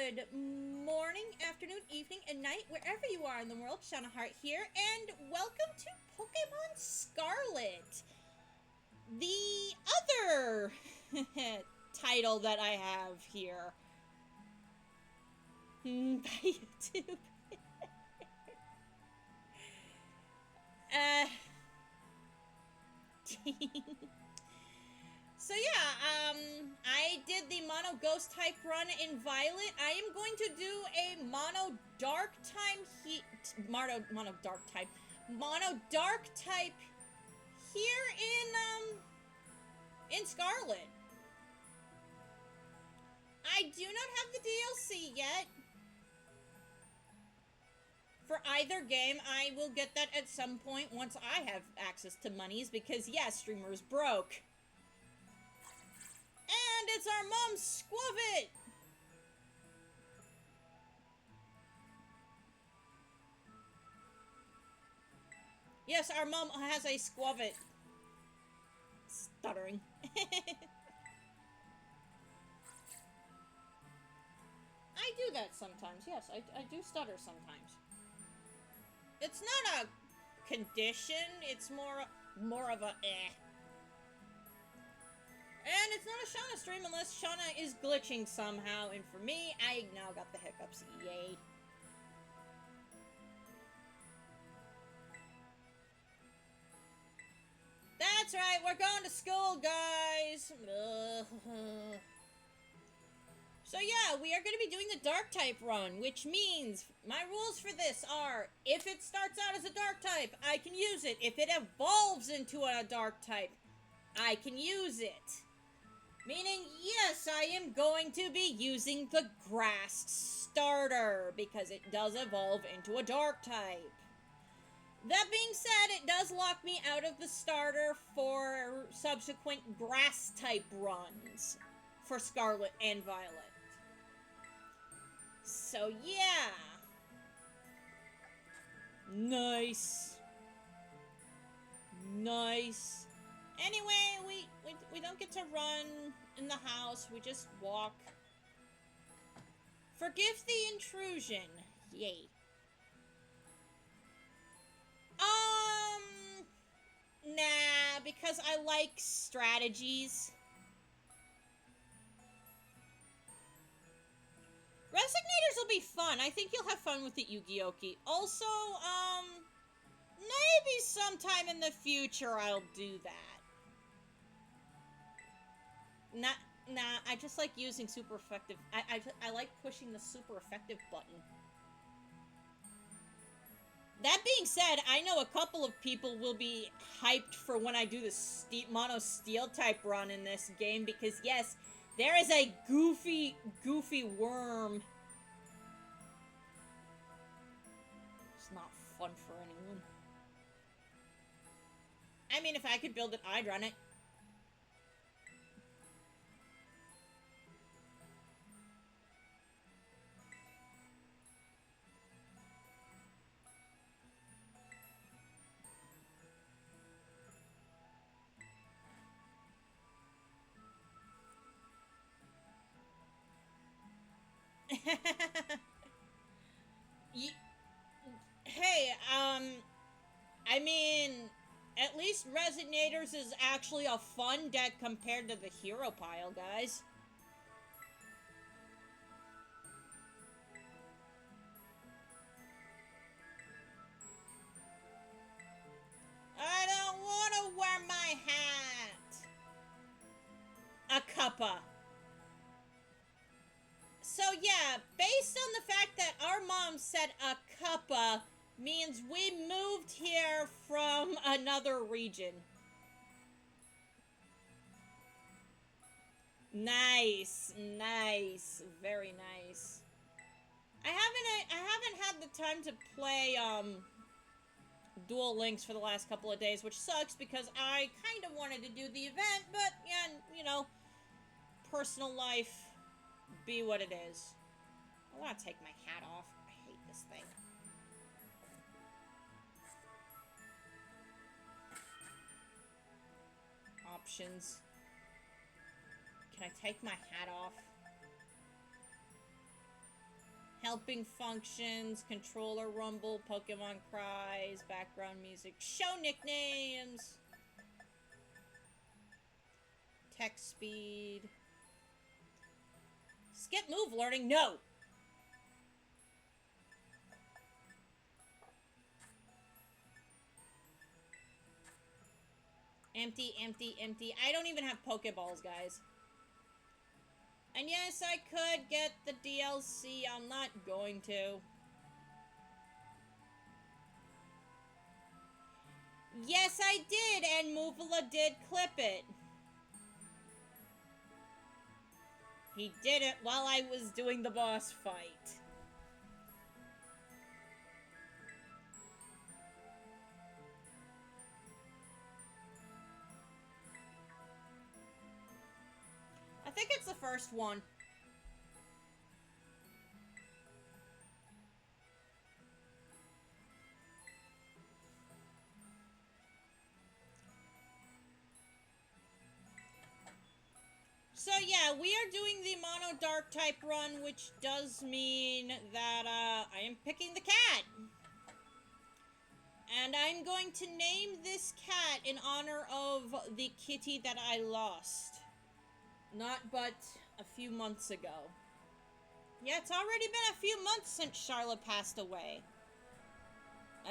Good morning, afternoon, evening, and night, wherever you are in the world. Shauna Hart here, and welcome to Pokemon Scarlet, the other title that I have here by YouTube. So yeah, I did the Mono Ghost type run in Violet. I am going to do a Mono Dark type here in Scarlet. I do not have the DLC yet for either game. I will get that at some point once I have access to monies, because yeah, streamers broke. And it's our mom's Squavit! Yes, our mom has a Squavit. Stuttering. I do that sometimes, yes, I do stutter sometimes. It's not a condition, it's more of a eh. And it's not a Shauna stream unless Shauna is glitching somehow, and for me, I now got the hiccups, yay. That's right, we're going to school, guys! So yeah, we are going to be doing the Dark type run, which means my rules for this are, if it starts out as a Dark type, I can use it. If it evolves into a Dark type, I can use it. Meaning, yes, I am going to be using the Grass starter, because it does evolve into a Dark type. That being said, it does lock me out of the starter for subsequent Grass type runs for Scarlet and Violet. So yeah. Nice. Nice. Anyway, we don't get to run in the house, we just walk. Forgive the intrusion. Yay. Nah, because I like strategies. Resignators will be fun. I think you'll have fun with the Yu-Gi-Oh! Also, maybe sometime in the future I'll do that. Nah, I just like using super effective. I like pushing the super effective button. That being said, I know a couple of people will be hyped for when I do the Mono Steel type run in this game, because yes, there is a goofy worm. It's not fun for anyone. I mean, if I could build it, I'd run it. Hey, I mean, at least Resonators is actually a fun deck compared to the Hero Pile, guys. I don't want to wear my hat. A cuppa. So yeah, based on the fact that our mom said a cuppa means we moved here from another region. Nice, nice, very nice. I haven't had the time to play Duel Links for the last couple of days, which sucks because I kind of wanted to do the event, but yeah, you know, personal life be what it is. I want to take my hat off. I hate this thing. Options. Can I take my hat off? helping functions, controller rumble, Pokemon cries, background music, show nicknames, text speed, skip move learning, no! Empty, empty, empty. I don't even have Pokeballs, guys. And yes, I could get the DLC. I'm not going to. Yes, I did, and Muvula did clip it. He did it while I was doing the boss fight. I think it's the first one. So yeah, we are doing the Mono Dark type run, which does mean that I am picking the cat. And I'm going to name this cat in honor of the kitty that I lost. Not but a few months ago. Yeah, it's already been a few months since Sharla passed away.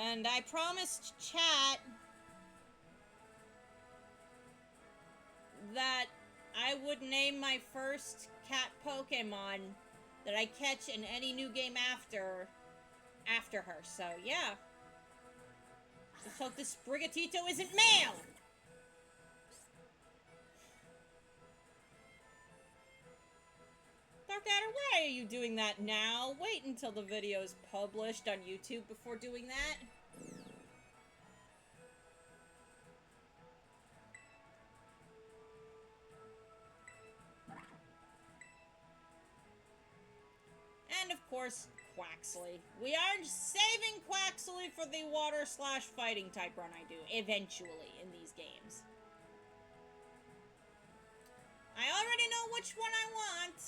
And I promised chat that I would name my first cat Pokemon that I catch in any new game after her. So, yeah. Just hope this Sprigatito isn't male! Dark Adder, why are you doing that now? Wait until the video is published on YouTube before doing that. And of course, Quaxley. We are saving Quaxley for the water/fighting type run I do, eventually, in these games. I already know which one I want.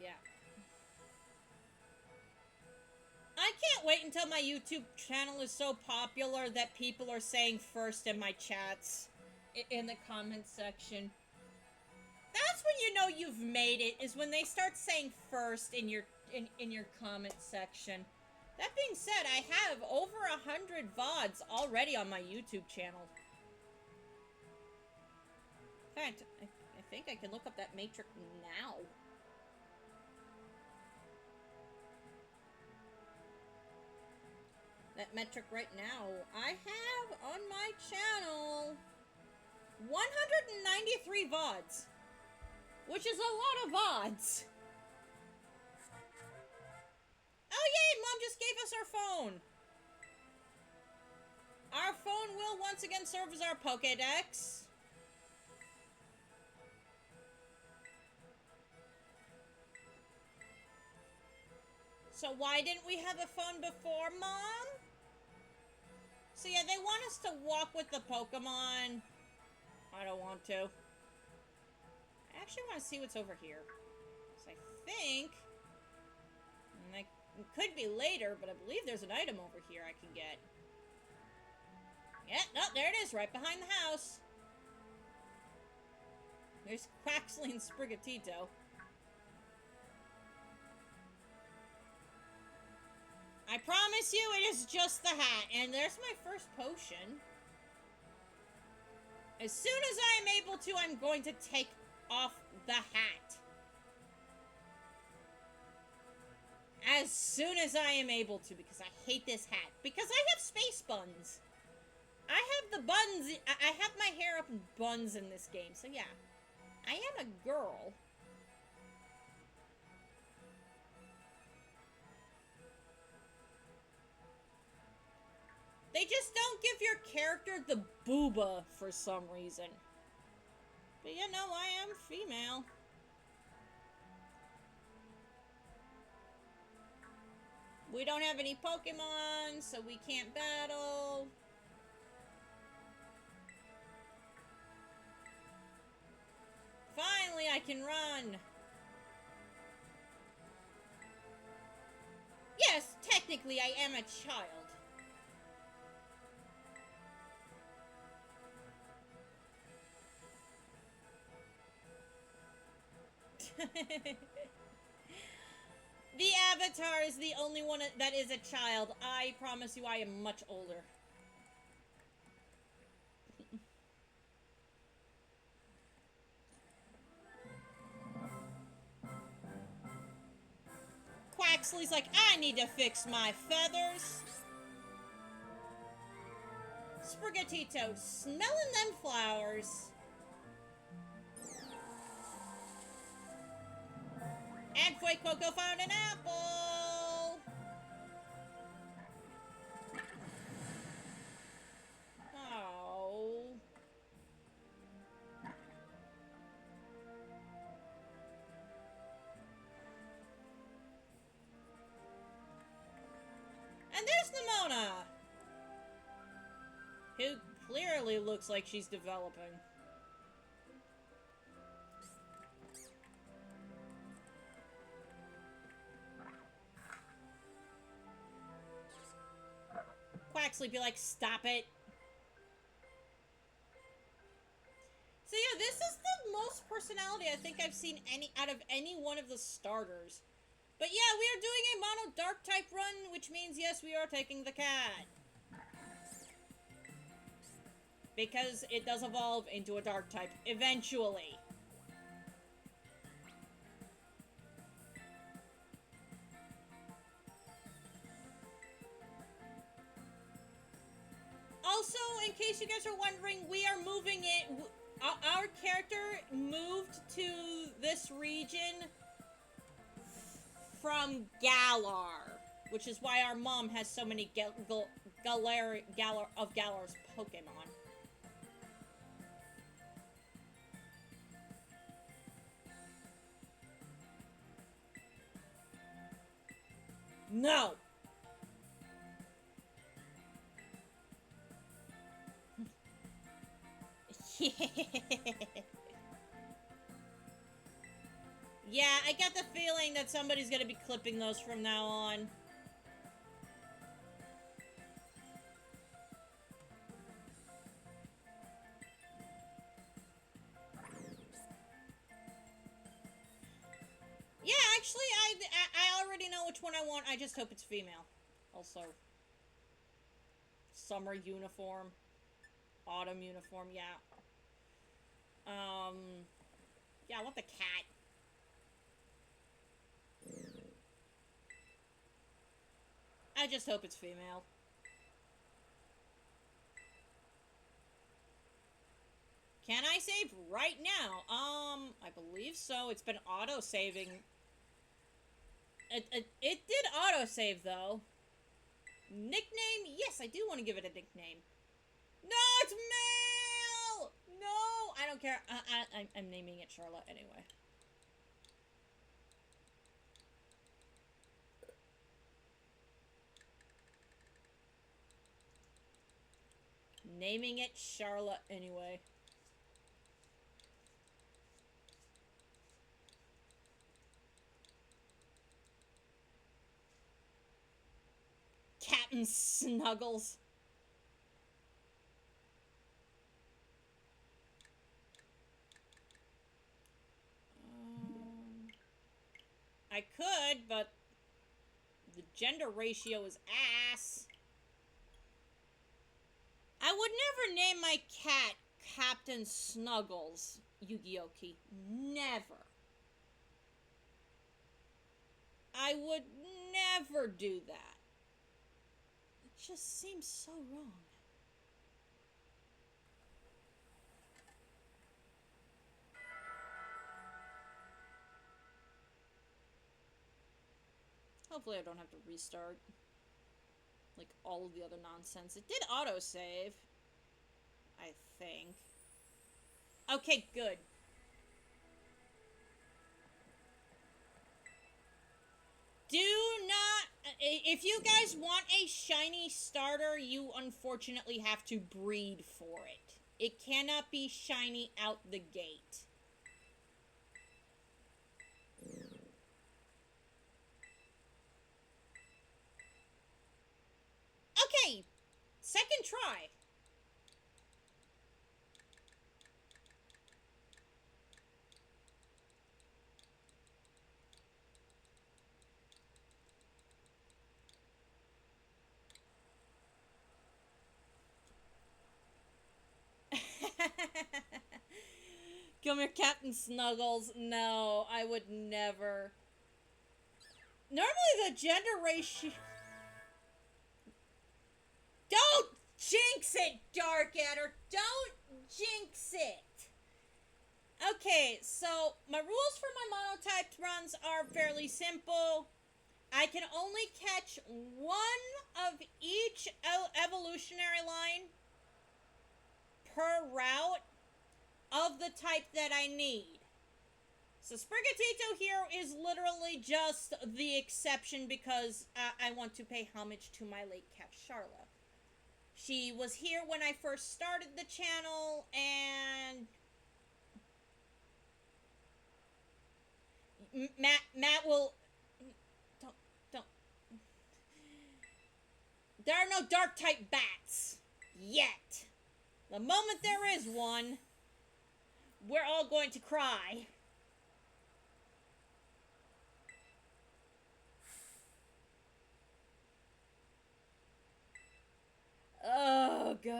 Yeah. I can't wait until my YouTube channel is so popular that people are saying first in my chats, in the comment section. That's when you know you've made it, is when they start saying first in your comment section. That being said, I have over 100 VODs already on my YouTube channel. In fact, I think I can look up that metric now. That metric right now. I have on my channel 193 VODs, which is a lot of VODs. Oh yay, Mom just gave us our phone. Our phone will once again serve as our Pokédex. So why didn't we have a phone before, Mom? So yeah, they want us to walk with the Pokemon. I don't want to. I actually want to see what's over here. So I think... And it could be later, but I believe there's an item over here I can get. Yeah, no, there it is, right behind the house. There's Quaxley and Sprigatito. I promise you, it is just the hat. And there's my first potion. As soon as I am able to, I'm going to take off the hat. As soon as I am able to, because I hate this hat. Because I have space buns. I have the buns, I have my hair up in buns in this game. So yeah, I am a girl. They just don't give your character the booba for some reason. But you know, I am female. We don't have any Pokemon, so we can't battle. Finally, I can run. Yes, technically I am a child. The Avatar is the only one that is a child. I promise you I am much older. Quaxley's like, I need to fix my feathers. Spaghettito, smelling them flowers. And Fuecoco found an apple! Oh. And there's Nimona! Who clearly looks like she's developing. Quaxley be like, stop it. So yeah, this is the most personality I think I've seen out of any one of the starters. But yeah, we are doing a mono dark type run, which means yes, we are taking the cat. Because it does evolve into a dark type eventually. Also, in case you guys are wondering, we are moving it. Our character moved to this region from Galar, which is why our mom has so many Galar's Pokemon. No! Yeah, I get the feeling that somebody's gonna be clipping those from now on. Yeah, actually, I already know which one I want. I just hope it's female. Also, summer uniform, autumn uniform. Yeah. Yeah, I want the cat. I just hope it's female. Can I save right now? I believe so. It's been auto-saving. It did auto-save, though. Nickname? Yes, I do want to give it a nickname. No, it's male! No! I don't care. I'm naming it Sharla anyway. Naming it Sharla anyway. Captain Snuggles. I could, but the gender ratio is ass. I would never name my cat Captain Snuggles, Yu-Gi-Oh! Never. I would never do that. It just seems so wrong. Hopefully I don't have to restart. Like all of the other nonsense. It did autosave. I think. Okay, good. Do not... If you guys want a shiny starter, you unfortunately have to breed for it. It cannot be shiny out the gate. Okay, second try. Come here, Captain Snuggles. No, I would never. Normally the gender ratio... Don't jinx it, Darkadder! Don't jinx it! Okay, so my rules for my monotyped runs are fairly simple. I can only catch one of each evolutionary line per route of the type that I need. So Sprigatito here is literally just the exception because I want to pay homage to my late cat Sharla. She was here when I first started the channel, and Matt will... Don't. There are no dark type bats yet. The moment there is one, we're all going to cry. Oh, God.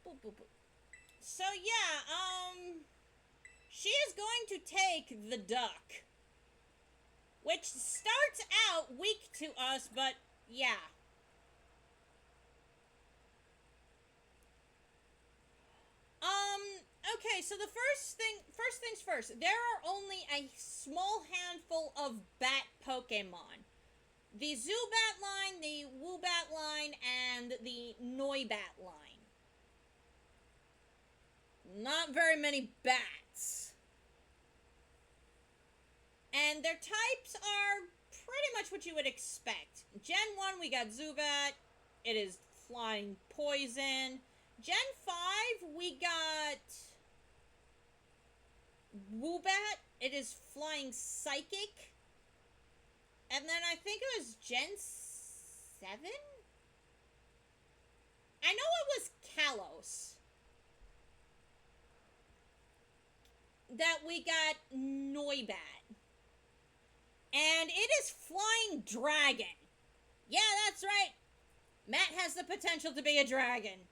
Boop, boop, boop. So, yeah, she is going to take the duck. Which starts out weak to us, but, yeah. Okay, so the first things first. There are only a small handful of bat Pokemon. The Zubat line, the Woobat line, and the Noibat line. Not very many bats. And their types are pretty much what you would expect. Gen 1, we got Zubat. It is flying poison. Gen 5, we got Woobat. It is flying psychic. And then I think it was Gen 7? I know it was Kalos. That we got Noibat. And it is flying dragon. Yeah, that's right. Matt has the potential to be a dragon.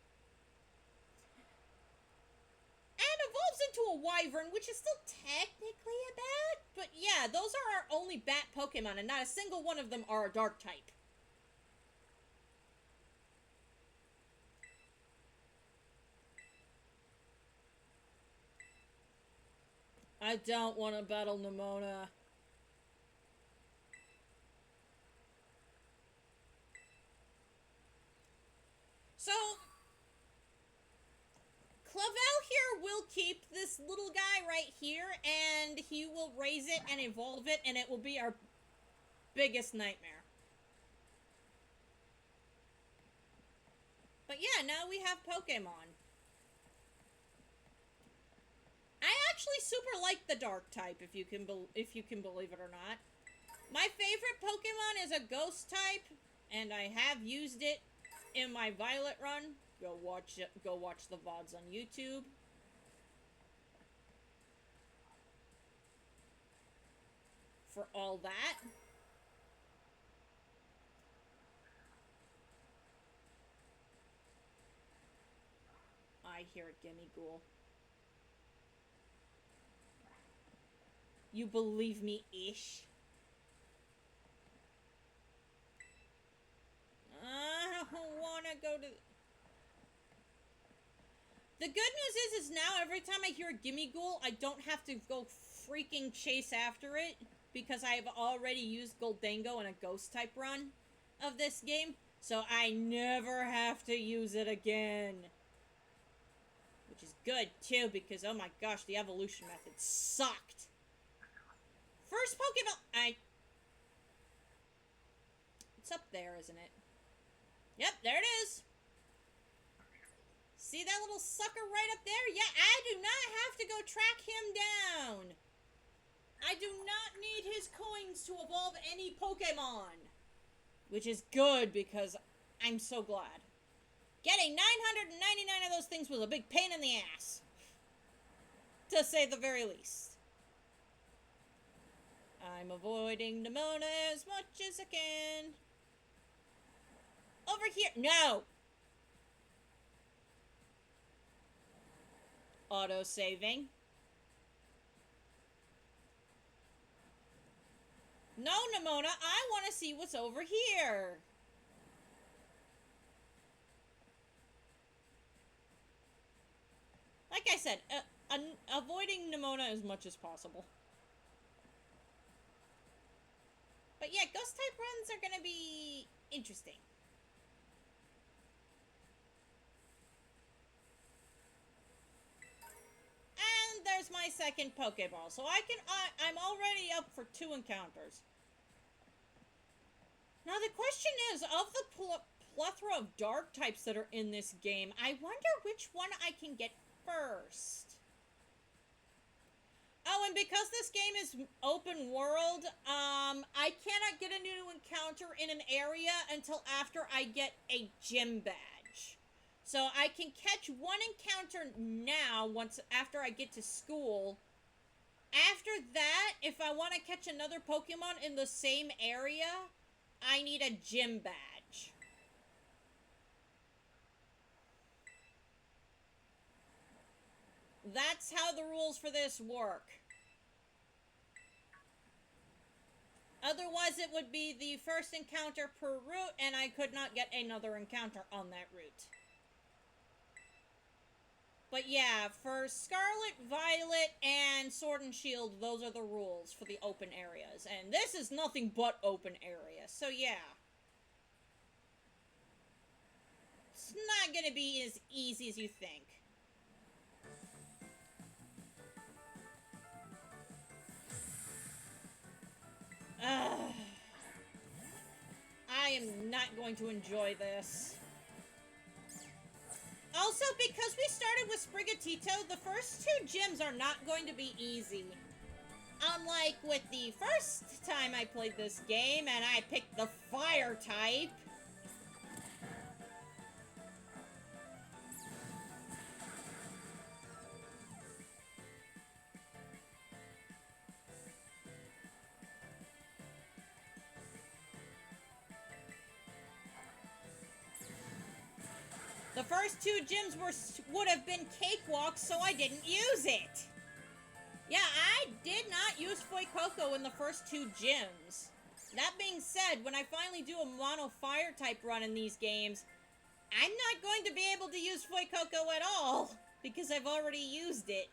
And evolves into a wyvern, which is still technically a bat. But yeah, those are our only bat Pokemon, and not a single one of them are a dark type. I don't want to battle Nemona. So, Clavel here will keep this little guy right here, and he will raise it and evolve it, and it will be our biggest nightmare. But yeah, now we have Pokemon. I actually super like the dark type, if you can believe it or not. My favorite Pokemon is a ghost type, and I have used it in my Violet run. Go watch the VODs on YouTube. For all that. I hear it, Gimme Ghoul. You believe me, ish? I don't want to go to... The good news is now every time I hear a Gimme Ghoul, I don't have to go freaking chase after it, because I have already used Goldango in a ghost type run. of this game, so I never have to use it again. Which is good, too, because, oh my gosh, the evolution method sucked. First Pokemon... It's up there, isn't it? Yep, there it is. See that little sucker right up there? Yeah, I do not have to go track him down. I do not need his coins to evolve any Pokemon. Which is good, because I'm so glad. Getting 999 of those things was a big pain in the ass. To say the very least. I'm avoiding Nemona as much as I can. Over here. No! Auto-saving. No, Nemona, I want to see what's over here. Like I said, avoiding Nemona as much as possible. But yeah, ghost-type runs are gonna be interesting. And there's my second Pokeball. So I'm already up for 2 encounters. Now the question is, of the plethora of dark types that are in this game, I wonder which one I can get first. Oh, and because this game is open world, I cannot get a new encounter in an area until after I get a gym badge. So I can catch one encounter now, after I get to school. After that, if I want to catch another Pokemon in the same area, I need a gym badge. That's how the rules for this work. Otherwise, it would be the first encounter per route, and I could not get another encounter on that route. But yeah, for Scarlet, Violet, and Sword and Shield, those are the rules for the open areas. And this is nothing but open area, so yeah. It's not gonna be as easy as you think. I am not going to enjoy this. Also, because we started with Sprigatito, the first 2 gyms are not going to be easy. Unlike with the first time I played this game, and I picked the fire type. The first 2 gyms would have been cakewalks, so I didn't use it. Yeah, I did not use Fuecoco in the first 2 gyms. That being said, when I finally do a mono fire type run in these games, I'm not going to be able to use Fuecoco at all, because I've already used it.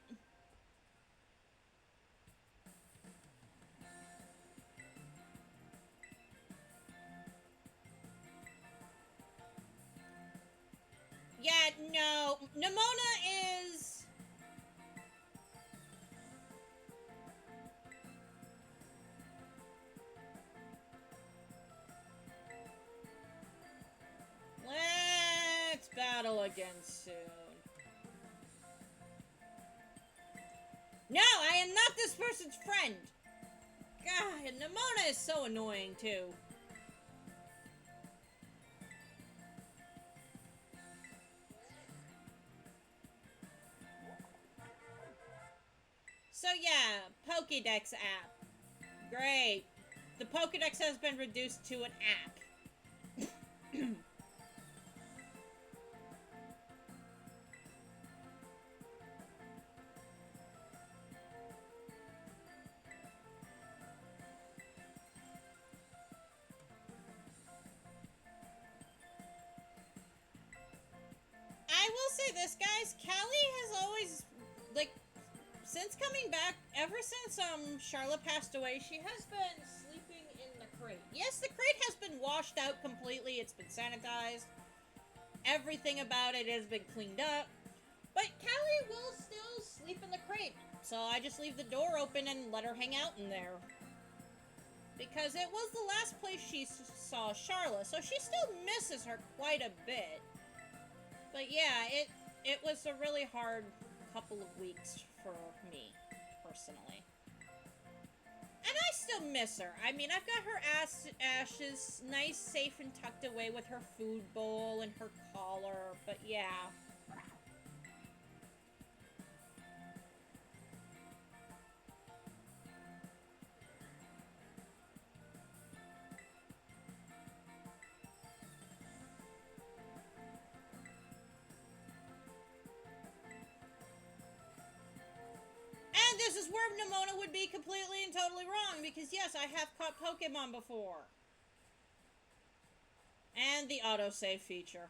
Yeah, no. Nemona is... Let's battle again soon. No, I am not this person's friend! God, Nemona is so annoying, too. So yeah, Pokédex app. Great. The Pokédex has been reduced to an app. I will say this, guys. Callie has always, like, since coming back, ever since Sharla passed away, she has been sleeping in the crate. Yes, the crate has been washed out completely. It's been sanitized. Everything about it has been cleaned up. But Callie will still sleep in the crate. So I just leave the door open and let her hang out in there. Because it was the last place she saw Sharla, so she still misses her quite a bit. But yeah, it was a really hard couple of weeks for me, personally. And I still miss her. I mean, I've got her ashes nice, safe, and tucked away with her food bowl and her collar, but yeah. And this is where Nimona would be completely and totally wrong, because yes, I have caught Pokemon before. And the autosave feature.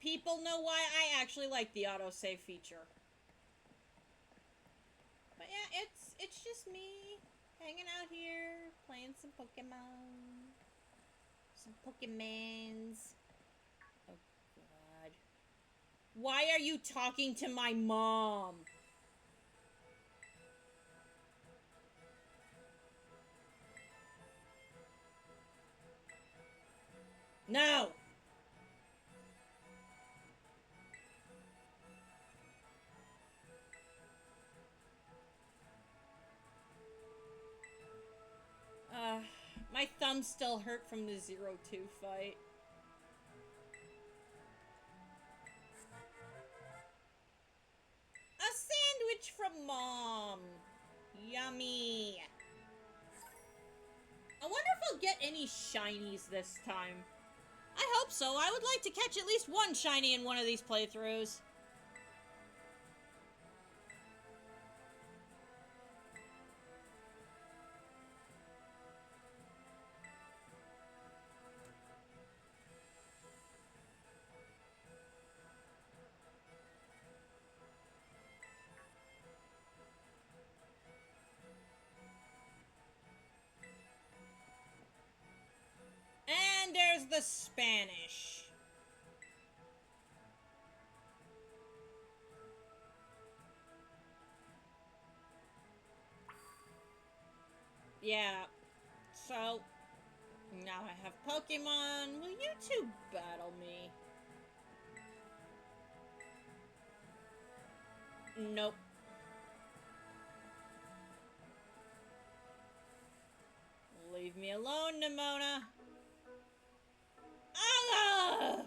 People know why I actually like the autosave feature. But yeah, it's just me hanging out here, playing some Pokemon. Some Pokemans. Oh, God. Why are you talking to my mom? No! My thumb still hurt from the 0-2 fight. A sandwich from Mom! Yummy! I wonder if I'll get any shinies this time. I hope so. I would like to catch at least one shiny in one of these playthroughs. And there's the Spanish. Yeah. So, now I have Pokemon. Will you two battle me? Nope. Leave me alone, Nimona. Ah!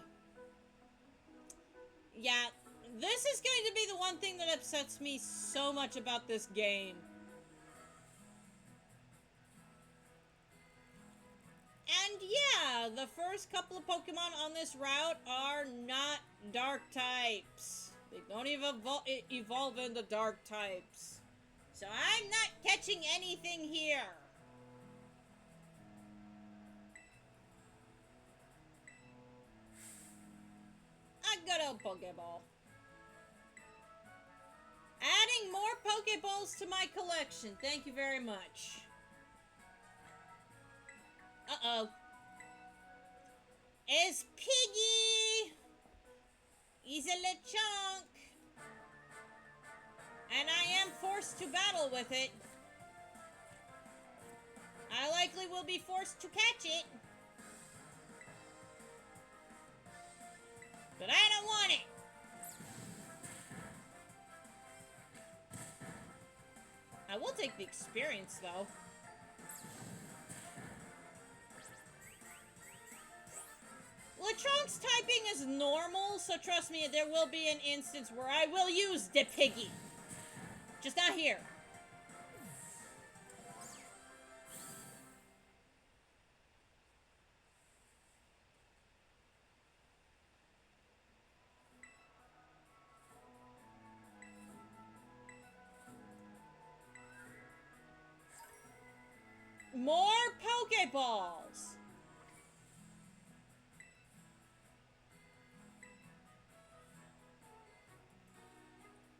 Yeah, this is going to be the one thing that upsets me so much about this game. And yeah, the first couple of Pokemon on this route are not dark types. They don't even evolve into dark types. So I'm not catching anything here. A good old Pokeball. Adding more Pokeballs to my collection. Thank you very much. Uh-oh. It's Piggy! He's a Lechonk. And I am forced to battle with it. I likely will be forced to catch it. But I don't want it. I will take the experience, though. Lechonk's typing is normal, so trust me, there will be an instance where I will use the Piggy. Just not here. More Pokeballs!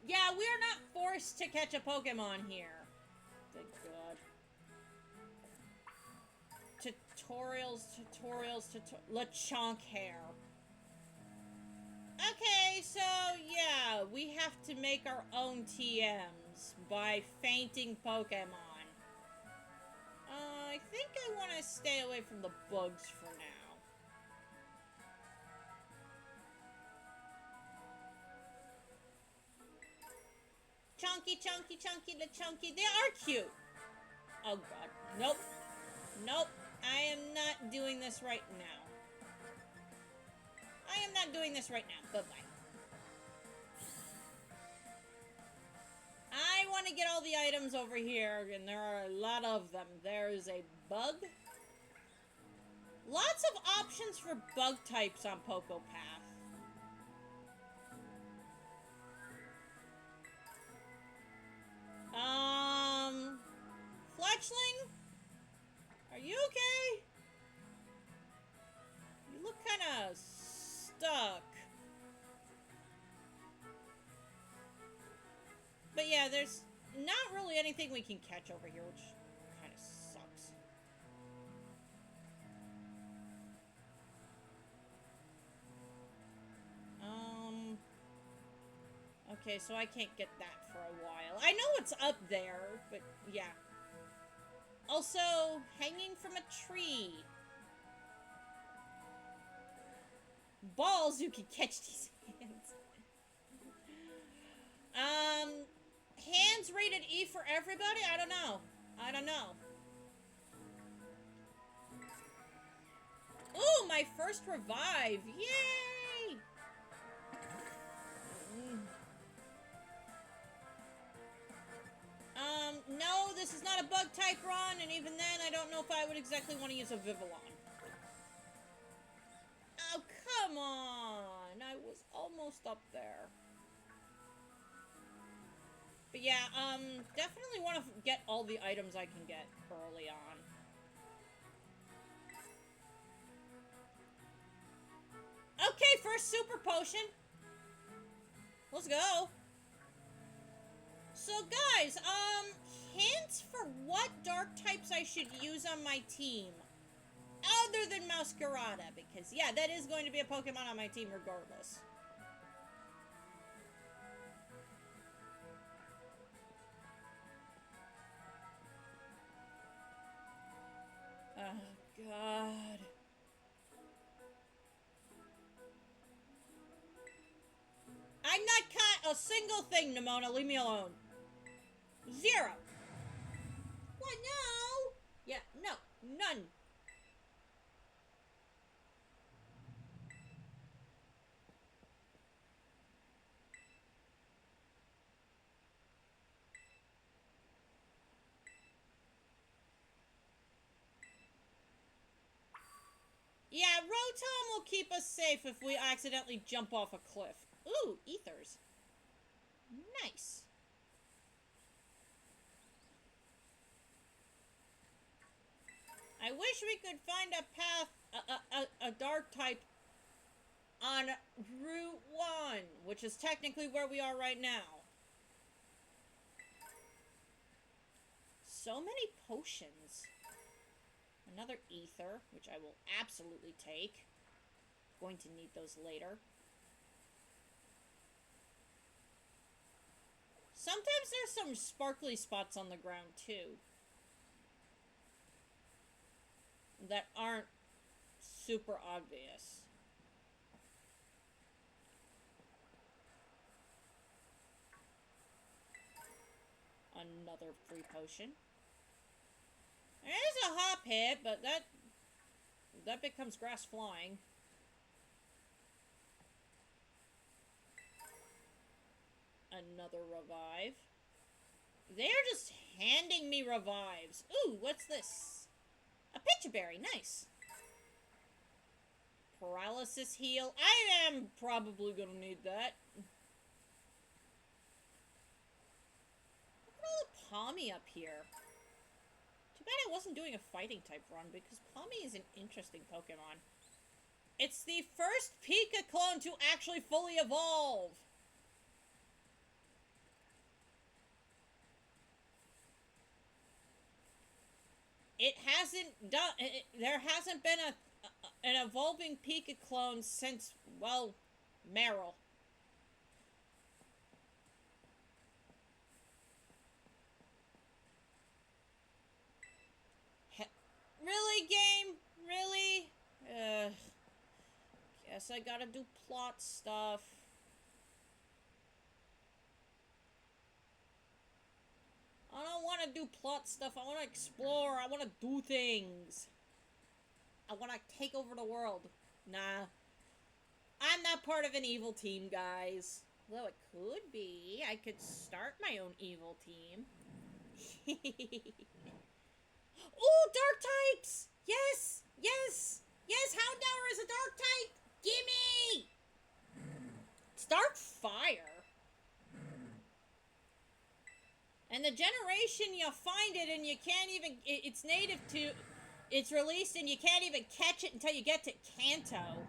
Yeah, we are not forced to catch a Pokemon here. Thank God. Lechonk hair. Okay, so yeah, we have to make our own TMs by fainting Pokemon. I think I want to stay away from the bugs for now. Chunky, Lechonky. They are cute. Oh god. Nope. Nope. I am not doing this right now. I am not doing this right now. Bye-bye. I want to get all the items over here, and there are a lot of them. There's a bug. Lots of options for bug types on PokéPath. Fletchling? Are you okay? You look kind of stuck. But yeah, there's not really anything we can catch over here, which kind of sucks. Okay, so I can't get that for a while. I know it's up there, but yeah. Also, hanging from a tree. Balls, you can catch these hands. Hands rated E for everybody? I don't know. I don't know. Ooh, my first revive. Yay! No, this is not a bug type run, and even then, I don't know if I would exactly want to use a Vivillon. Oh, come on! I was almost up there. But yeah, definitely want to get all the items I can get early on. Okay, first super potion. Let's go. So guys, hints for what dark types I should use on my team. Other than Masquerada, because yeah, that is going to be a Pokemon on my team regardless. Oh, God. I'm not caught a single thing, Nimona. Leave me alone. 0. What? No. Yeah, no. None. Yeah, Rotom will keep us safe if we accidentally jump off a cliff. Ooh, ethers. Nice. I wish we could find a path, a dark type on Route 1, which is technically where we are right now. So many potions. Another ether, which I will absolutely take. Going to need those later. Sometimes there's some sparkly spots on the ground, too. That aren't super obvious. Another free potion. There's a hop hit, but that becomes grass flying. Another revive. They're just handing me revives. Ooh, what's this? A pitcher berry, nice. Paralysis heal. I am probably gonna need that. Look at all the Palmy up here. Too bad I wasn't doing a fighting type run, because Palmy is an interesting Pokemon. It's the first Pika clone to actually fully evolve. It has there hasn't been an evolving Pika clone since, well, Meryl. Really, game? Really? Guess I gotta do plot stuff. I don't want to do plot stuff. I want to explore. I want to do things. I want to take over the world. Nah. I'm not part of an evil team, guys. Though it could be. I could start my own evil team. Oh, dark types! Yes! Yes! Yes, Houndour is a dark type! Gimme! It's dark fire. And the generation, you find it and you can't even... It's native to... It's released and you can't even catch it until you get to Kanto.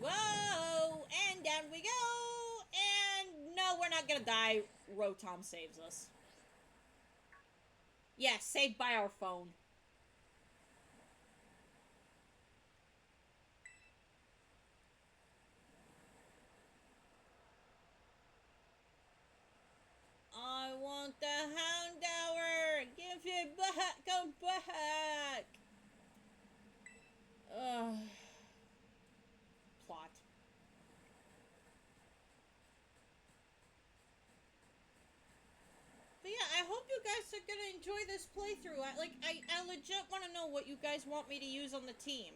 Whoa! And down we go! And no, we're not gonna die. Rotom saves us. Yes, saved by our phone. I want the Houndour! Give it back! Go back! Ugh. Plot. But yeah, I hope you guys are gonna enjoy this playthrough. I legit want to know what you guys want me to use on the team.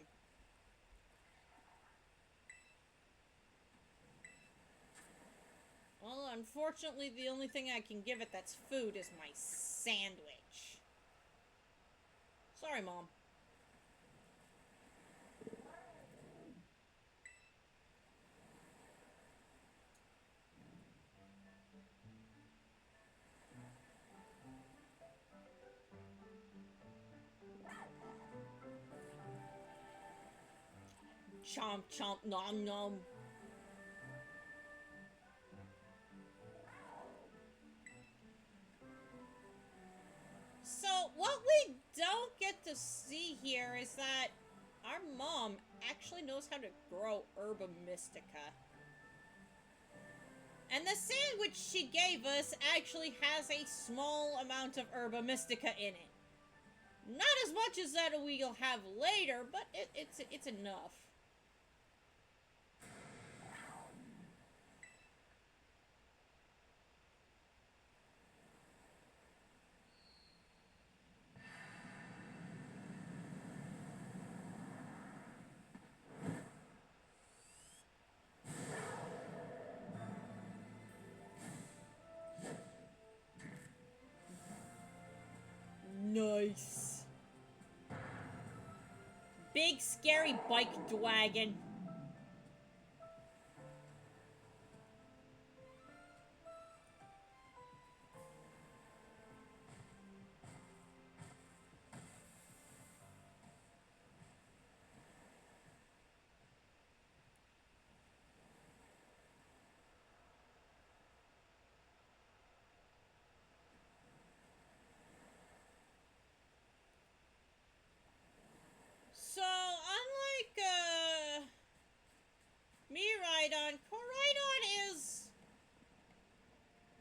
Well, unfortunately, the only thing I can give it that's food is my sandwich. Sorry, Mom. Chomp, chomp, nom, nom. So, what we don't get to see here is that our mom actually knows how to grow Herba Mystica. And the sandwich she gave us actually has a small amount of Herba Mystica in it. Not as much as that we'll have later, but it's enough. Nice. Big scary bike wagon. So, unlike, Miraidon, Koraidon is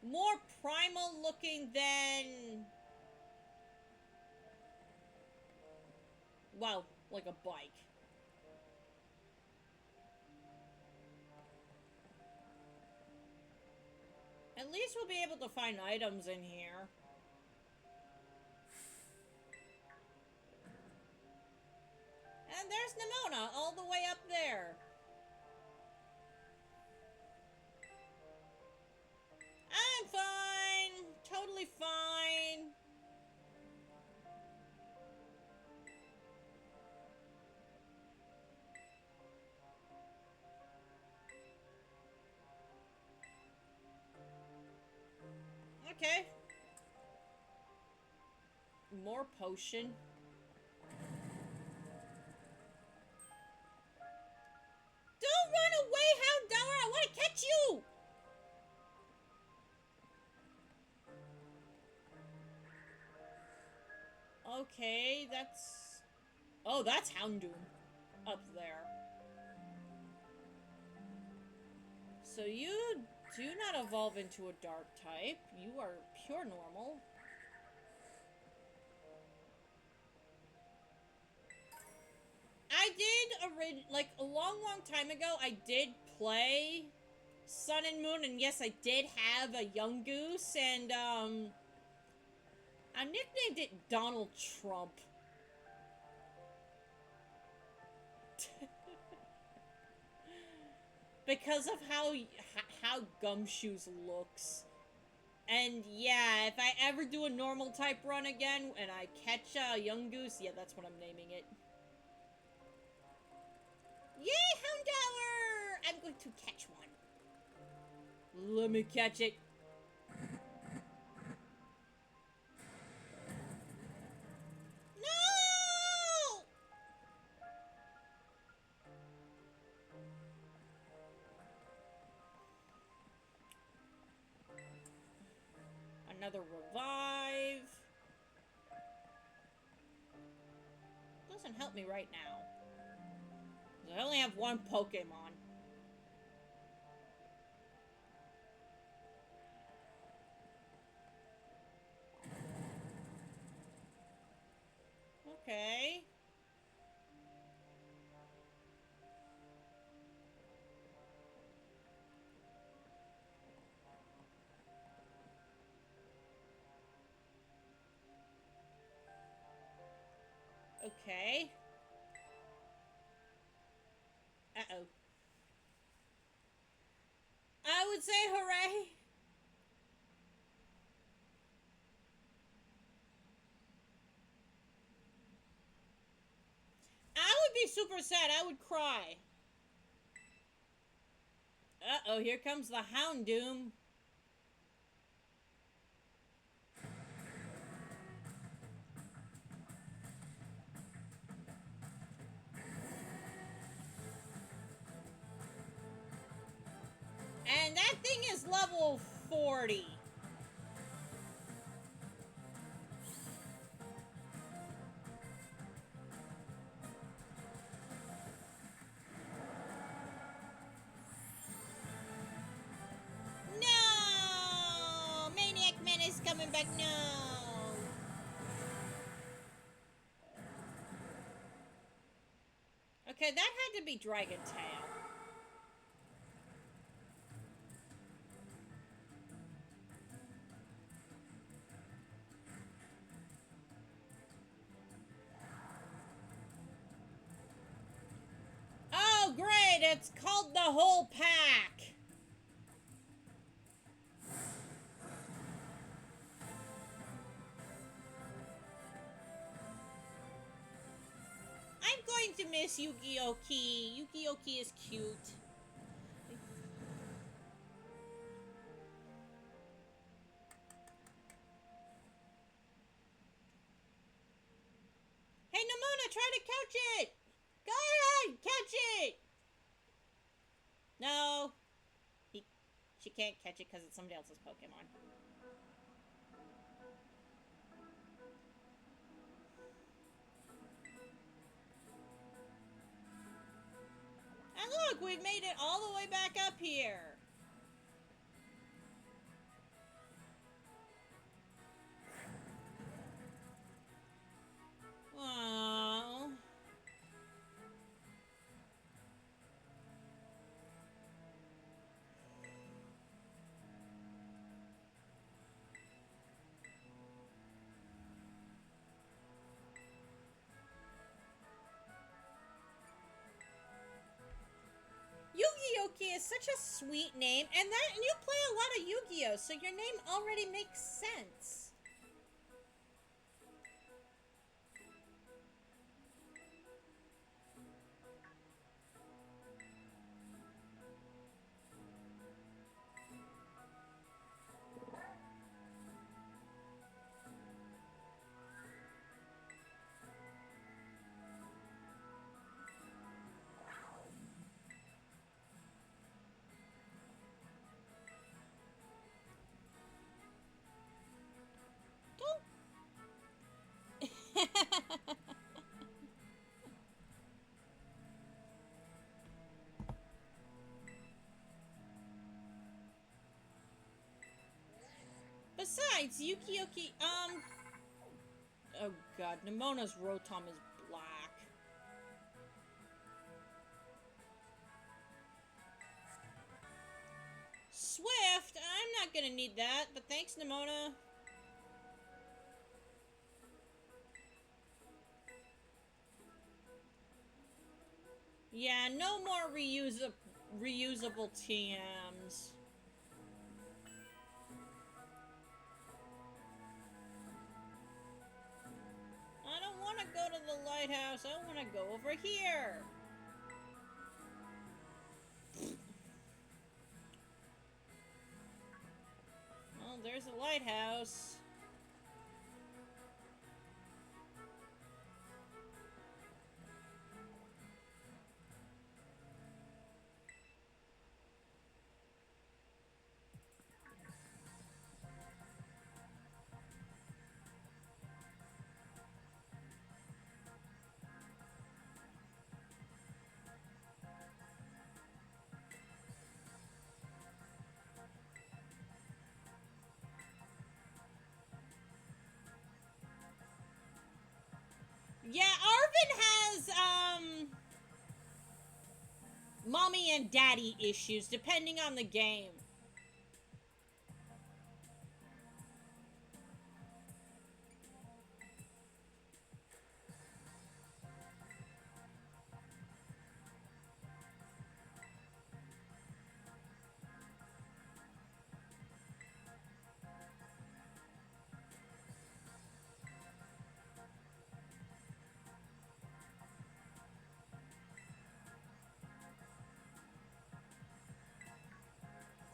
more primal looking than... Wow, like a bike. At least we'll be able to find items in here. And there's Nimona, all the way up there. I'm fine. Totally fine. Okay. More potion. Don't run away, Houndour! I want to catch you! Okay, that's... Oh, that's Houndoom up there. So you do not evolve into a dark type. You are pure normal. I did, like, a long time ago, I did play Sun and Moon, and yes, I did have a Yungoos, and, I nicknamed it Donald Trump. Because of how Gumshoes looks. And yeah, if I ever do a normal type run again, and I catch a Yungoos, yeah, that's what I'm naming it. Yay, Houndour! I'm going to catch one. Let me catch it. No! Another revive. Doesn't help me right now. I only have one Pokemon. Okay. Okay. Uh-oh. I would say hooray. I would be super sad. I would cry. Uh-oh, here comes the Houndoom. And that thing is level 40. No! Maniac Man is coming back, no! Okay, that had to be Dragon Tail. Oh, great! It's called the whole pack! I'm going to miss Yu-Gi-Oh-Ki. Yu-Gi-Oh-Ki is cute. Hey, Nemona, try to catch it! Go ahead, catch it! No. She can't catch it because it's somebody else's Pokemon. And look, we've made it all the way back up here. Aww. Yu-Gi-Oh-Ki is such a sweet name, and you play a lot of Yu-Gi-Oh, so your name already makes sense. Besides, Yukioki, oh god, Nemona's Rotom is black. Swift? I'm not gonna need that, but thanks, Nemona. Yeah, no more reusable TMs. I don't want to go to the lighthouse. I want to go over here. Well, there's a lighthouse. Yeah, Arvin has, mommy and daddy issues, depending on the game.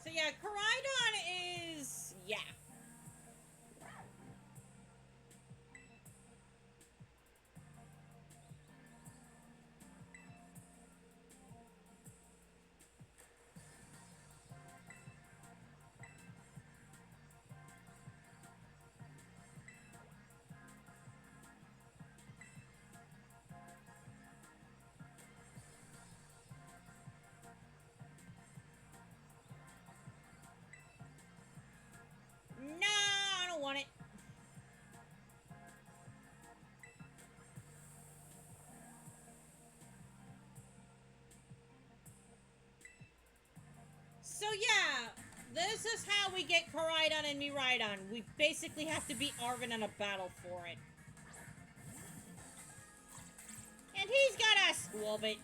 So yeah, Koraidon is... yeah. No, I don't want it. So yeah, this is how we get Koraidon and Miraidon. We basically have to beat Arvin in a battle for it. And he's got a Squabit.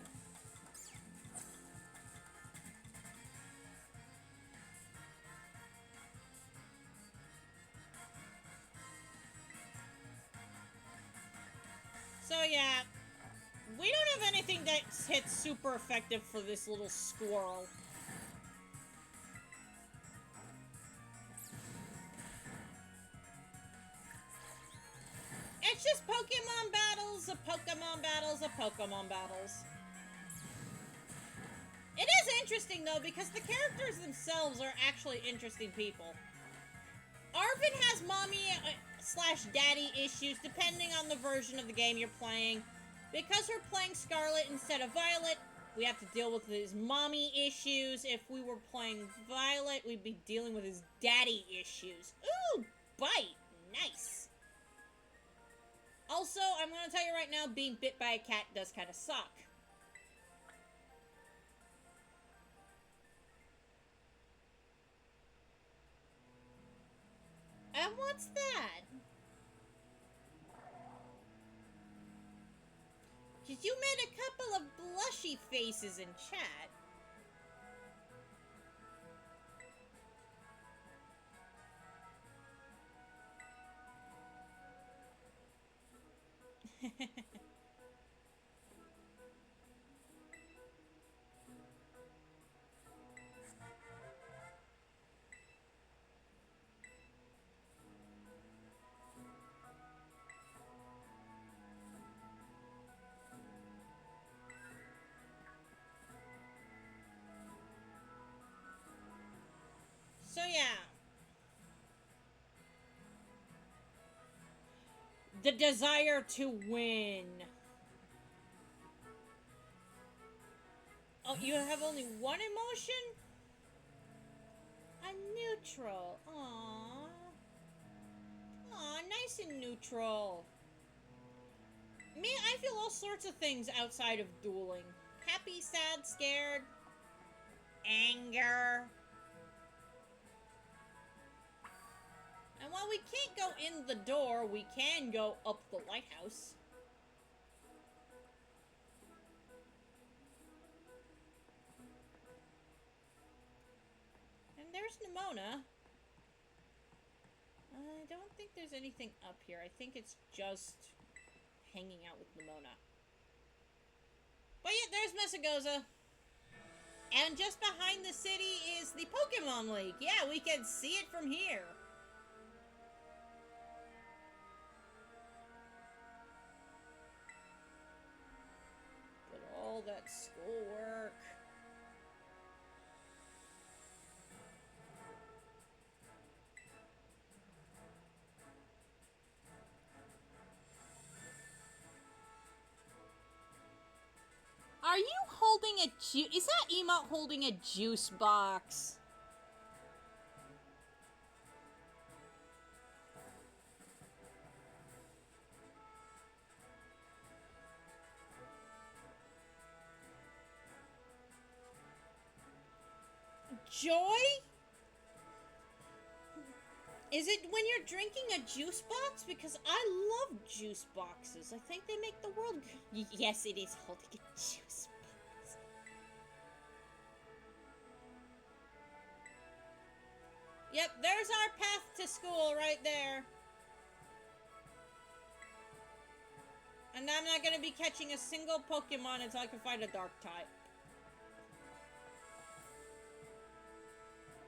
So yeah, we don't have anything that hits super effective for this little squirrel. It's just Pokemon battles, Pokemon battles, Pokemon battles. It is interesting, though, because the characters themselves are actually interesting people. Arvin has mommy/daddy issues, depending on the version of the game you're playing. Because we're playing Scarlet instead of Violet, we have to deal with his mommy issues. If we were playing Violet, we'd be dealing with his daddy issues. Ooh, bite. Nice. Also, I'm going to tell you right now, being bit by a cat does kind of suck. And what's that? You made a couple of blushy faces in chat. So yeah. The desire to win. Oh, you have only one emotion? A neutral. Aww. nice and neutral. Me, I feel all sorts of things outside of dueling. Happy, sad, scared, anger. And while we can't go in the door, we can go up the lighthouse. And there's Nimona. I don't think there's anything up here. I think it's just hanging out with Nimona. But yeah, there's Messagoza. And just behind the city is the Pokemon Lake. Yeah, we can see it from here. But all that schoolwork. Are you holding a juice? Is that emote holding a juice box? Joy? Is it when you're drinking a juice box? Because I love juice boxes. I think they make the world... Yes, it is holding a juice box. Yep, there's our path to school right there. And I'm not going to be catching a single Pokemon until I can find a dark type.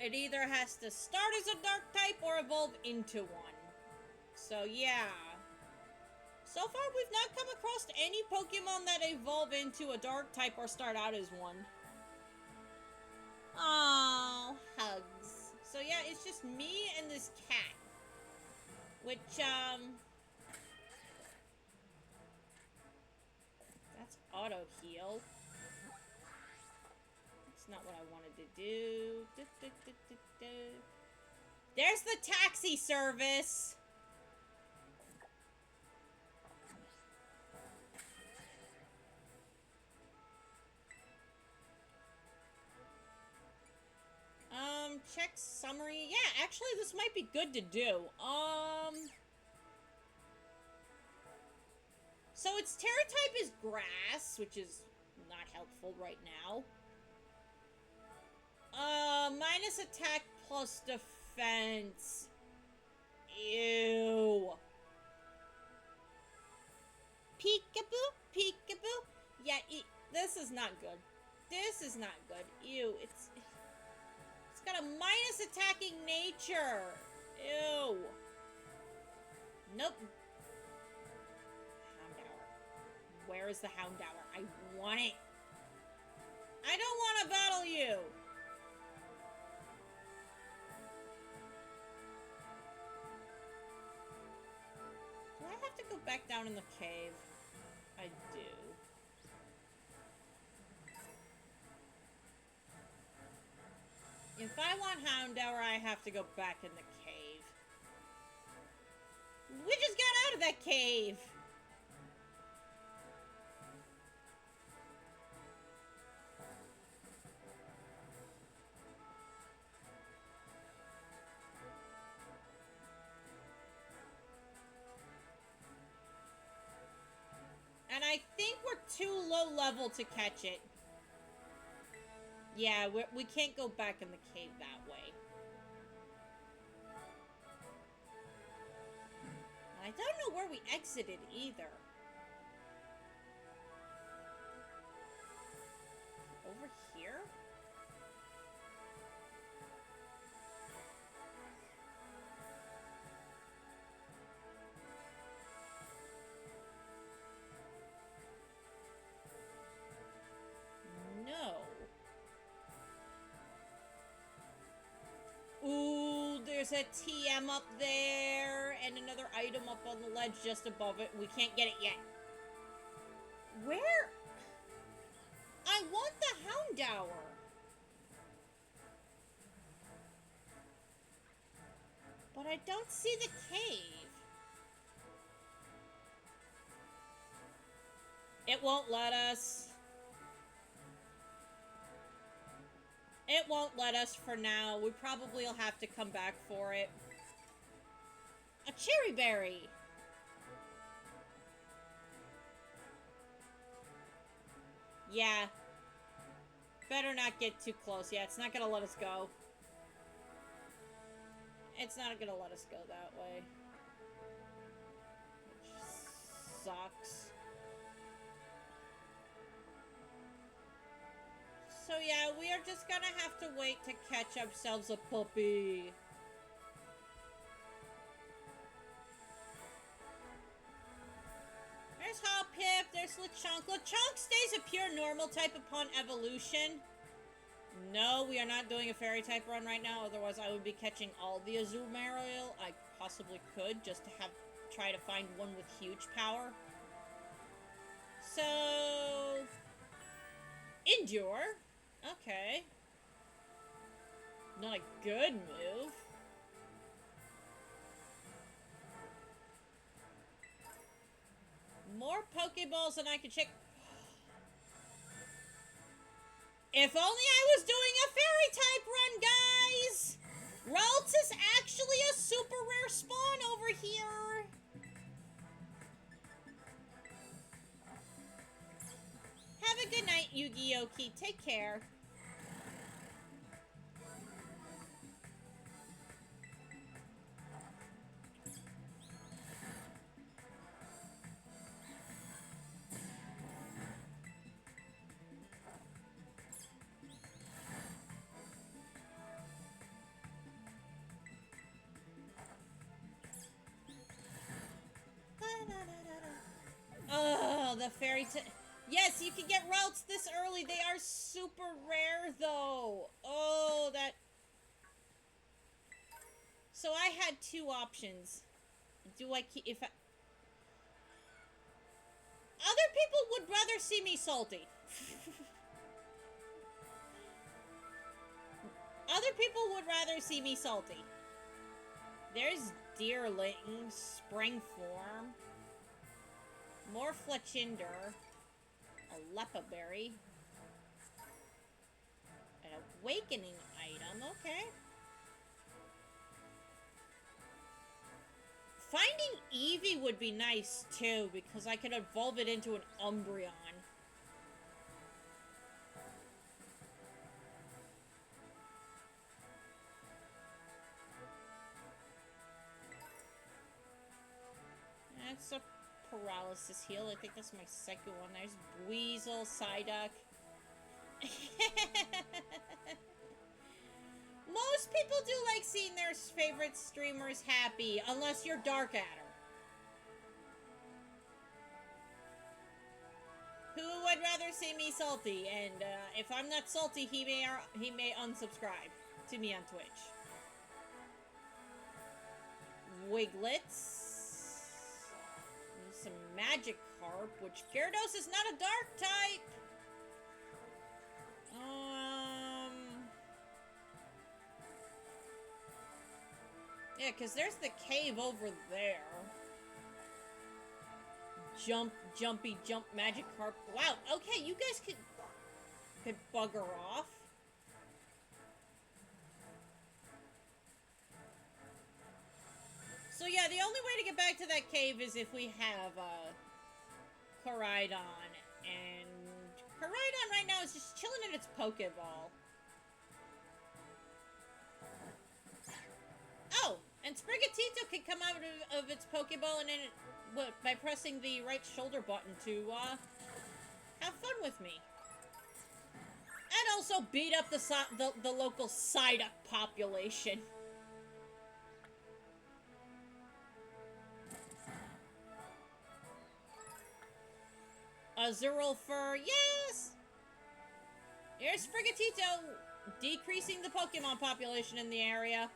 It either has to start as a dark type or evolve into one. So, yeah. So far, we've not come across any Pokemon that evolve into a dark type or start out as one. Oh, hugs. So, yeah, it's just me and this cat. Which, that's auto-heal. Not what I wanted to do. There's the taxi service. Check summary. Yeah, actually this might be good to do. So its terra type is grass, which is not helpful right now. Minus attack plus defense. Ew. Peekaboo, peekaboo. Yeah, this is not good. This is not good. Ew, it's got a minus attacking nature. Ew. Nope. Houndour. Where is the Houndour? I want it. I don't want to battle you. Do I have to go back down in the cave? I do. If I want Houndour, I have to go back in the cave. We just got out of that cave! And I think we're too low level to catch it. Yeah, we can't go back in the cave that way. I don't know where we exited either. Over here? No. Ooh, there's a TM up there, and another item up on the ledge just above it. We can't get it yet. Where? I want the Houndour. But I don't see the cave. It won't let us. It won't let us for now. We probably will have to come back for it. A cherry berry. Yeah. Better not get too close. Yeah, it's not gonna let us go. It's not gonna let us go that way. Which sucks. So yeah, we are just gonna have to wait to catch ourselves a puppy. There's Hoppip, there's Lechonk. Lechonk stays a pure normal type upon evolution. No, we are not doing a fairy type run right now, otherwise I would be catching all the Azumarill I possibly could, just to try to find one with huge power. So... Endure? Okay. Not a good move. More Pokeballs than I could check. If only I was doing a fairy type run, guys! Ralts is actually a super rare spawn over here. Have a good night, Yu-Gi-Oh! Take care. Oh, the fairy type. Yes, you can get routes this early. They are super rare, though. Oh, that... So I had two options. Do I keep... If I... Other people would rather see me salty. Other people would rather see me salty. There's Deerling, Spring Form. More Fletchinder. A Lepa Berry. An Awakening item, okay. Finding Eevee would be nice, too, because I could evolve it into an Umbreon. That's a Paralysis Heal. I think that's my second one. There's Weasel, Psyduck. Most people do like seeing their favorite streamers happy, unless you're Darkadder. Who would rather see me salty? And if I'm not salty, he may unsubscribe to me on Twitch. Wiglets. Some Magikarp, which Gyarados is not a dark type. Yeah, because there's the cave over there. Jumpy jump Magikarp. Wow, okay, you guys could bugger off. So yeah, the only way to get back to that cave is if we have Koraidon, and Koraidon right now is just chilling in its Pokeball. Oh, and Sprigatito can come out of its Pokeball and by pressing the right shoulder button to have fun with me. And also beat up the local Psyduck population. Azurill Fur, yes! Here's Sprigatito, decreasing the Pokemon population in the area.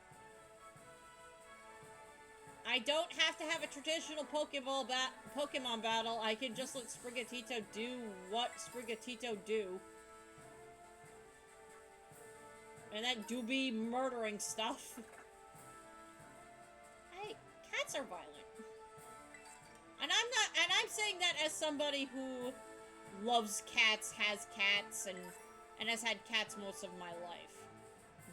I don't have to have a traditional Pokemon battle. I can just let Sprigatito do what Sprigatito do. And that do be murdering stuff. Hey, cats are violent. And I'm saying that as somebody who loves cats, has cats, and has had cats most of my life.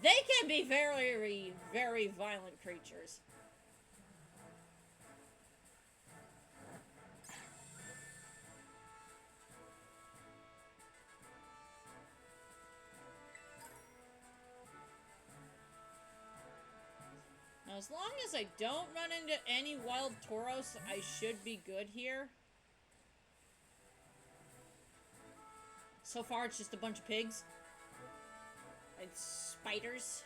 They can be very, very violent creatures. Now, as long as I don't run into any wild Tauros, I should be good here. So far, it's just a bunch of pigs. And spiders.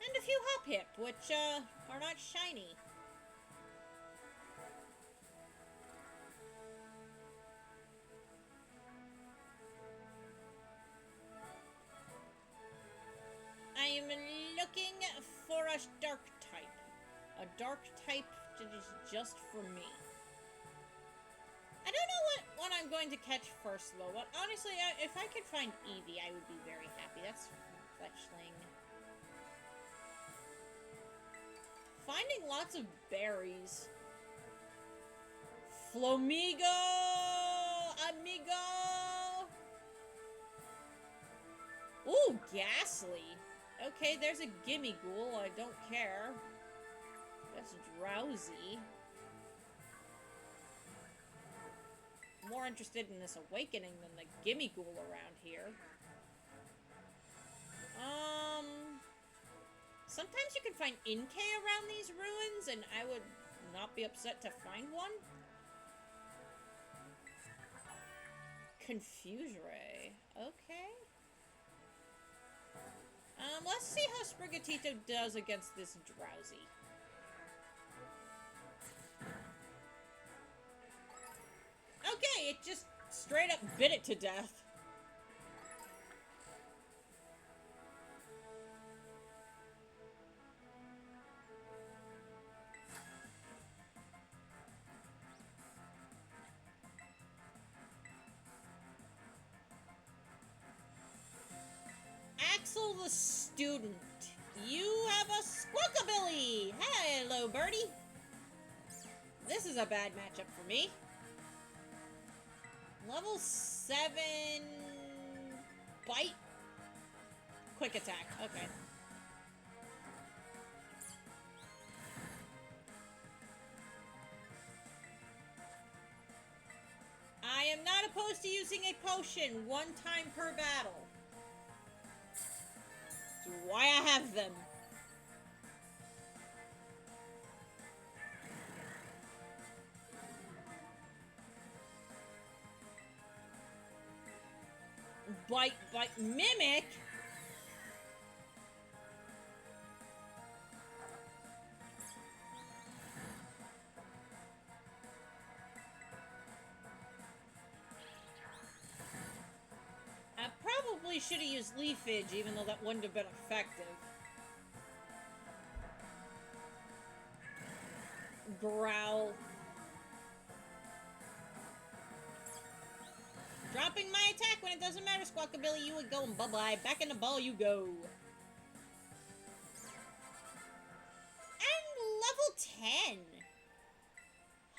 And a few hop-hip, which, are not shiny. I am looking for a dark type. A dark type that is just for me. I don't know what I'm going to catch first, though. But honestly, if I could find Eevee, I would be very happy. That's fletchling. Finding lots of berries. Flamigo! Amigo! Ooh, Ghastly. Okay, there's a gimme ghoul. I don't care. That's drowsy. More interested in this awakening than the gimme ghoul around here. Sometimes you can find Inkay around these ruins, and I would not be upset to find one. Confuse Ray. Okay. Let's see how Sprigatito does against this Drowsy. Okay, it just straight up bit it to death. Axel the student, you have a Squawkabilly! Hello, birdie! This is a bad matchup for me. Level 7... Bite? Quick attack, okay. I am not opposed to using a potion one time per battle. That's why I have them. Bite, Mimic? I probably should have used Leafage, even though that wouldn't have been effective. Growl. Dropping my attack when it doesn't matter, Squawkabilly, you would go and bye-bye. Back in the ball you go. And level 10.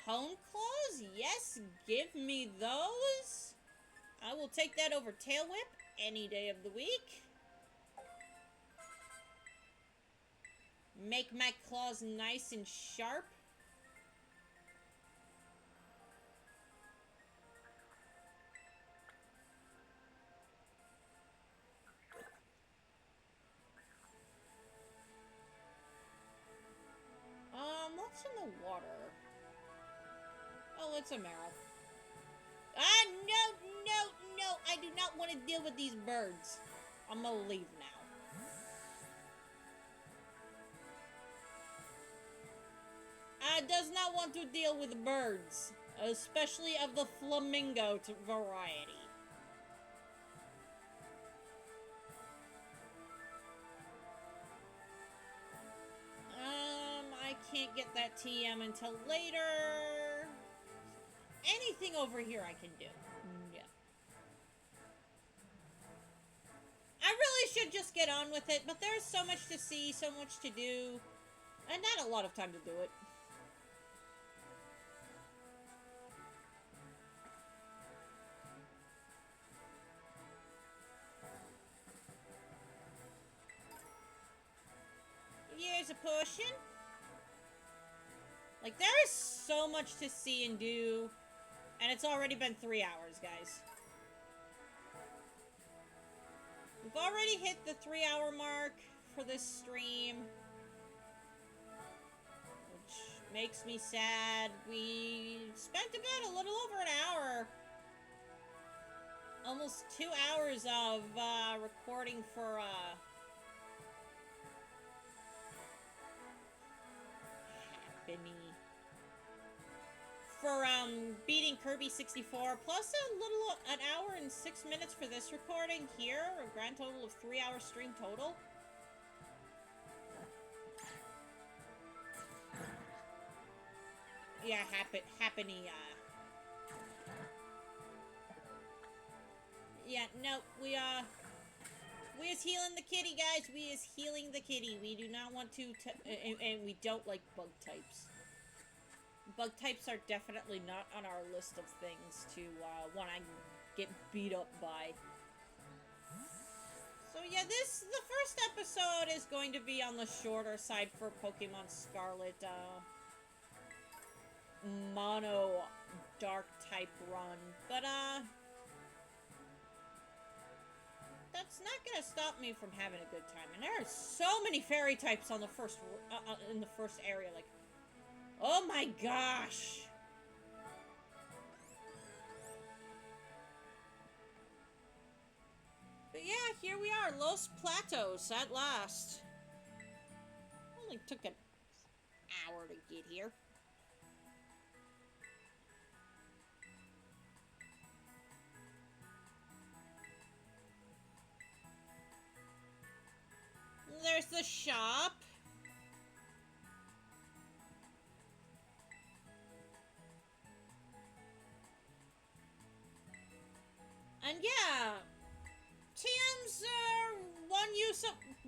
Hone Claws? Yes, give me those. I will take that over Tail Whip any day of the week. Make my claws nice and sharp. What's in the water? Oh, it's a marrow. Ah, no! I do not want to deal with these birds. I'm gonna leave now. I does not want to deal with birds, especially of the flamingo variety. I can't get that TM until later. Anything over here I can do. Yeah. I really should just get on with it, but there's so much to see, so much to do, and not a lot of time to do it. pushing. Like, there is so much to see and do. And it's already been 3 hours, guys. We've already hit the 3-hour mark for this stream. Which makes me sad. We spent about a little over an hour. Almost 2 hours of recording for beating Kirby 64, plus an hour and 6 minutes for this recording here, a grand total of 3-hour stream total. Yeah, happening. Yeah, no, we is healing the kitty, guys. We is healing the kitty. We do not want to, and we don't like bug types. Bug types are definitely not on our list of things to want to get beat up by. So yeah, the first episode is going to be on the shorter side for Pokemon Scarlet, mono dark type run, but that's not gonna stop me from having a good time. And there are so many fairy types on the first in the first area, like, oh my gosh. But yeah, here we are, Los Platos at last. Only took an hour to get here. There's the shop. And yeah, TMs are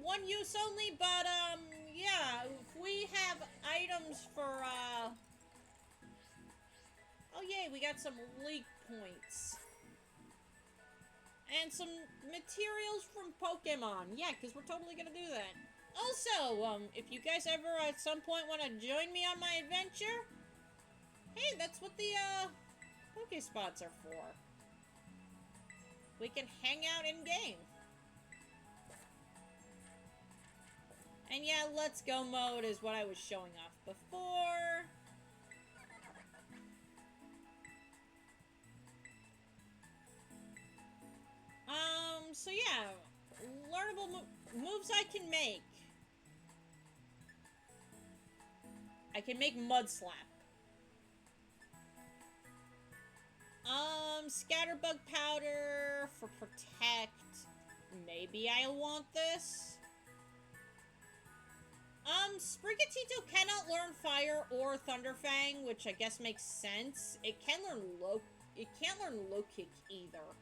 one use only, but yeah, if we have items for oh yay, we got some league points. And some materials from Pokemon. Yeah, because we're totally gonna do that. Also, if you guys ever at some point want to join me on my adventure, hey, that's what the Pokespots are for. We can hang out in-game. And yeah, Let's Go mode is what I was showing off before. So yeah, learnable moves I can make. I can make Mud Slap. Scatterbug Powder for Protect. Maybe I want this. Sprigatito cannot learn Fire or Thunderfang, which I guess makes sense. It can't learn Low Kick either.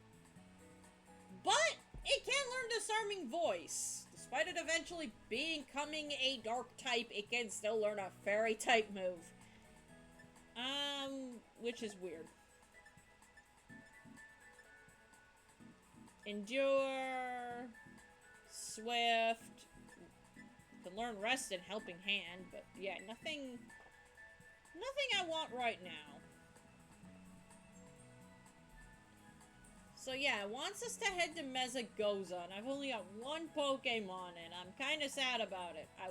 But it can learn Disarming Voice. Despite it eventually becoming a dark type, it can still learn a fairy type move. Which is weird. Endure, Swift, can learn Rest and Helping Hand, but yeah, nothing I want right now. So yeah, it wants us to head to Mesagoza, and I've only got one Pokemon, and I'm kind of sad about it. I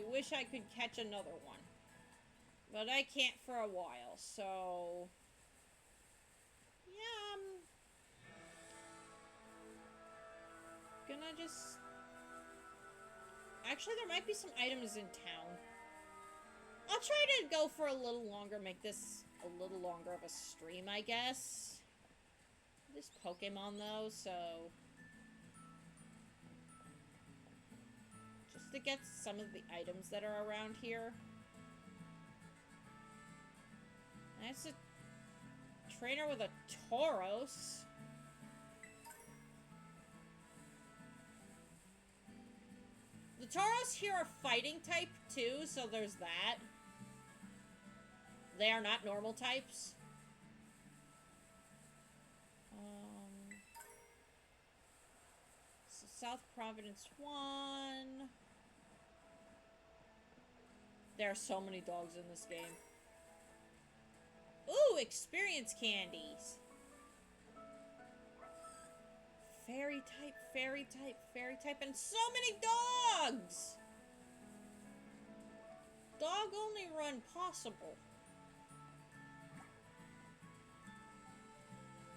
wish I could catch another one. But I can't for a while, so yeah, I'm gonna just... Actually, there might be some items in town. I'll try to go for a little longer, make this a little longer of a stream, I guess. This Pokemon, though, so... Just to get some of the items that are around here. That's a trainer with a Tauros. The Tauros here are fighting type, too, so there's that. They are not normal types. So South Providence 1. There are so many dogs in this game. Ooh, experience candies. Fairy type, fairy type, fairy type, and so many dogs! Dog only run possible.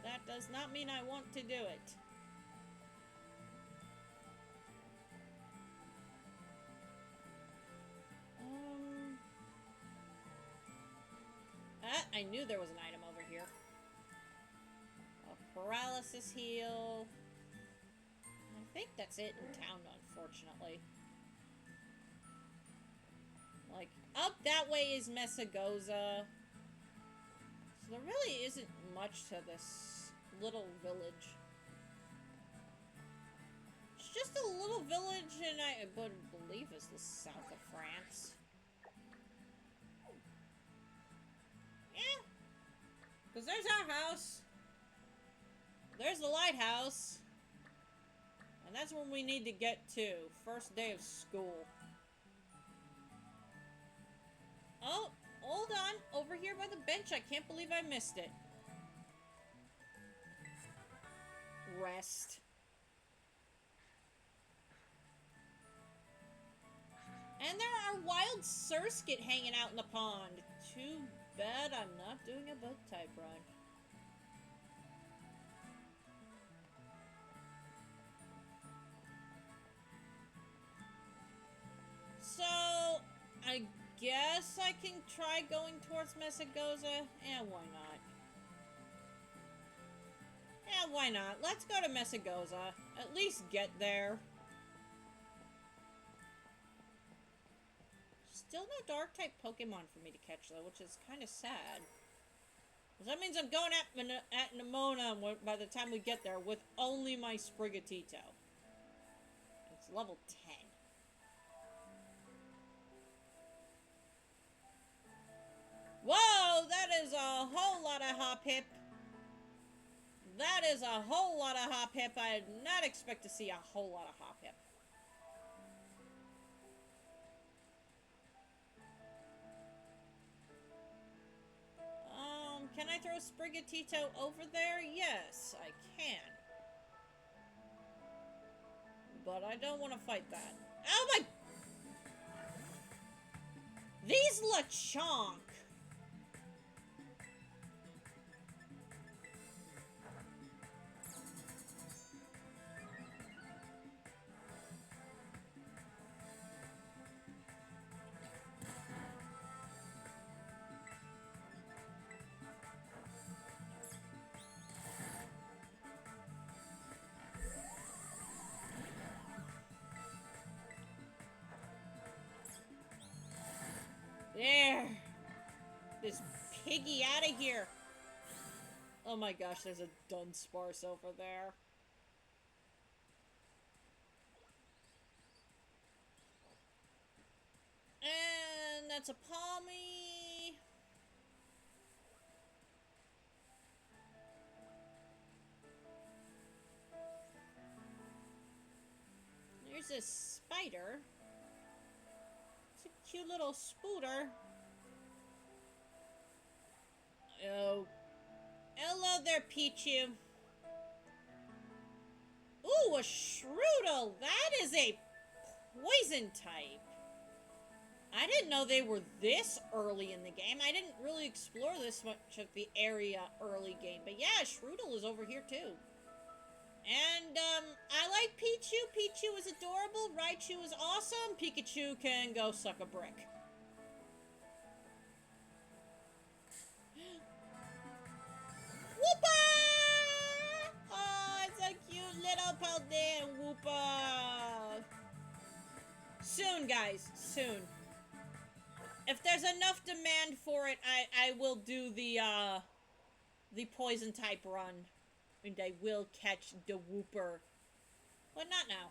That does not mean I want to do it. I knew there was an item over here. A paralysis heal. I think that's it in town, unfortunately. Like, up that way is Messagoza. So there really isn't much to this little village. It's just a little village, and I believe it's the south of France. Yeah. Because there's our house. There's the lighthouse. And that's where we need to get to. First day of school. Oh, hold on. Over here by the bench. I can't believe I missed it. Rest. And there are wild surskit hanging out in the pond. Too bad I'm not doing a bug type run. So, I guess I can try going towards Messagoza. Yeah, why not? Yeah, why not? Let's go to Messagoza. At least get there. Still no Dark-type Pokemon for me to catch, though, which is kind of sad. Because that means I'm going at Nemona by the time we get there with only my Sprigatito. It's level 10. Whoa, that is a whole lot of hop-hip. That is a whole lot of hop-hip. I did not expect to see a whole lot of hop-hip. Can I throw Sprigatito over there? Yes, I can. But I don't want to fight that. Oh my... These Lechonk! There! This piggy out of here! Oh my gosh, there's a Dunsparce over there. And that's a Palmy. There's a spider. Cute little spooter. Oh. Hello there, Pichu. Ooh, a Shrootle. That is a poison type. I didn't know they were this early in the game. I didn't really explore this much of the area early game. But yeah, Shrootle is over here too. And, I like Pichu. Pichu is adorable. Raichu is awesome. Pikachu can go suck a brick. Whoopa! Oh, it's a cute little Paldean Whoopa. Soon, guys. Soon. If there's enough demand for it, I will do the poison type run. And I will catch the Wooper. But not now.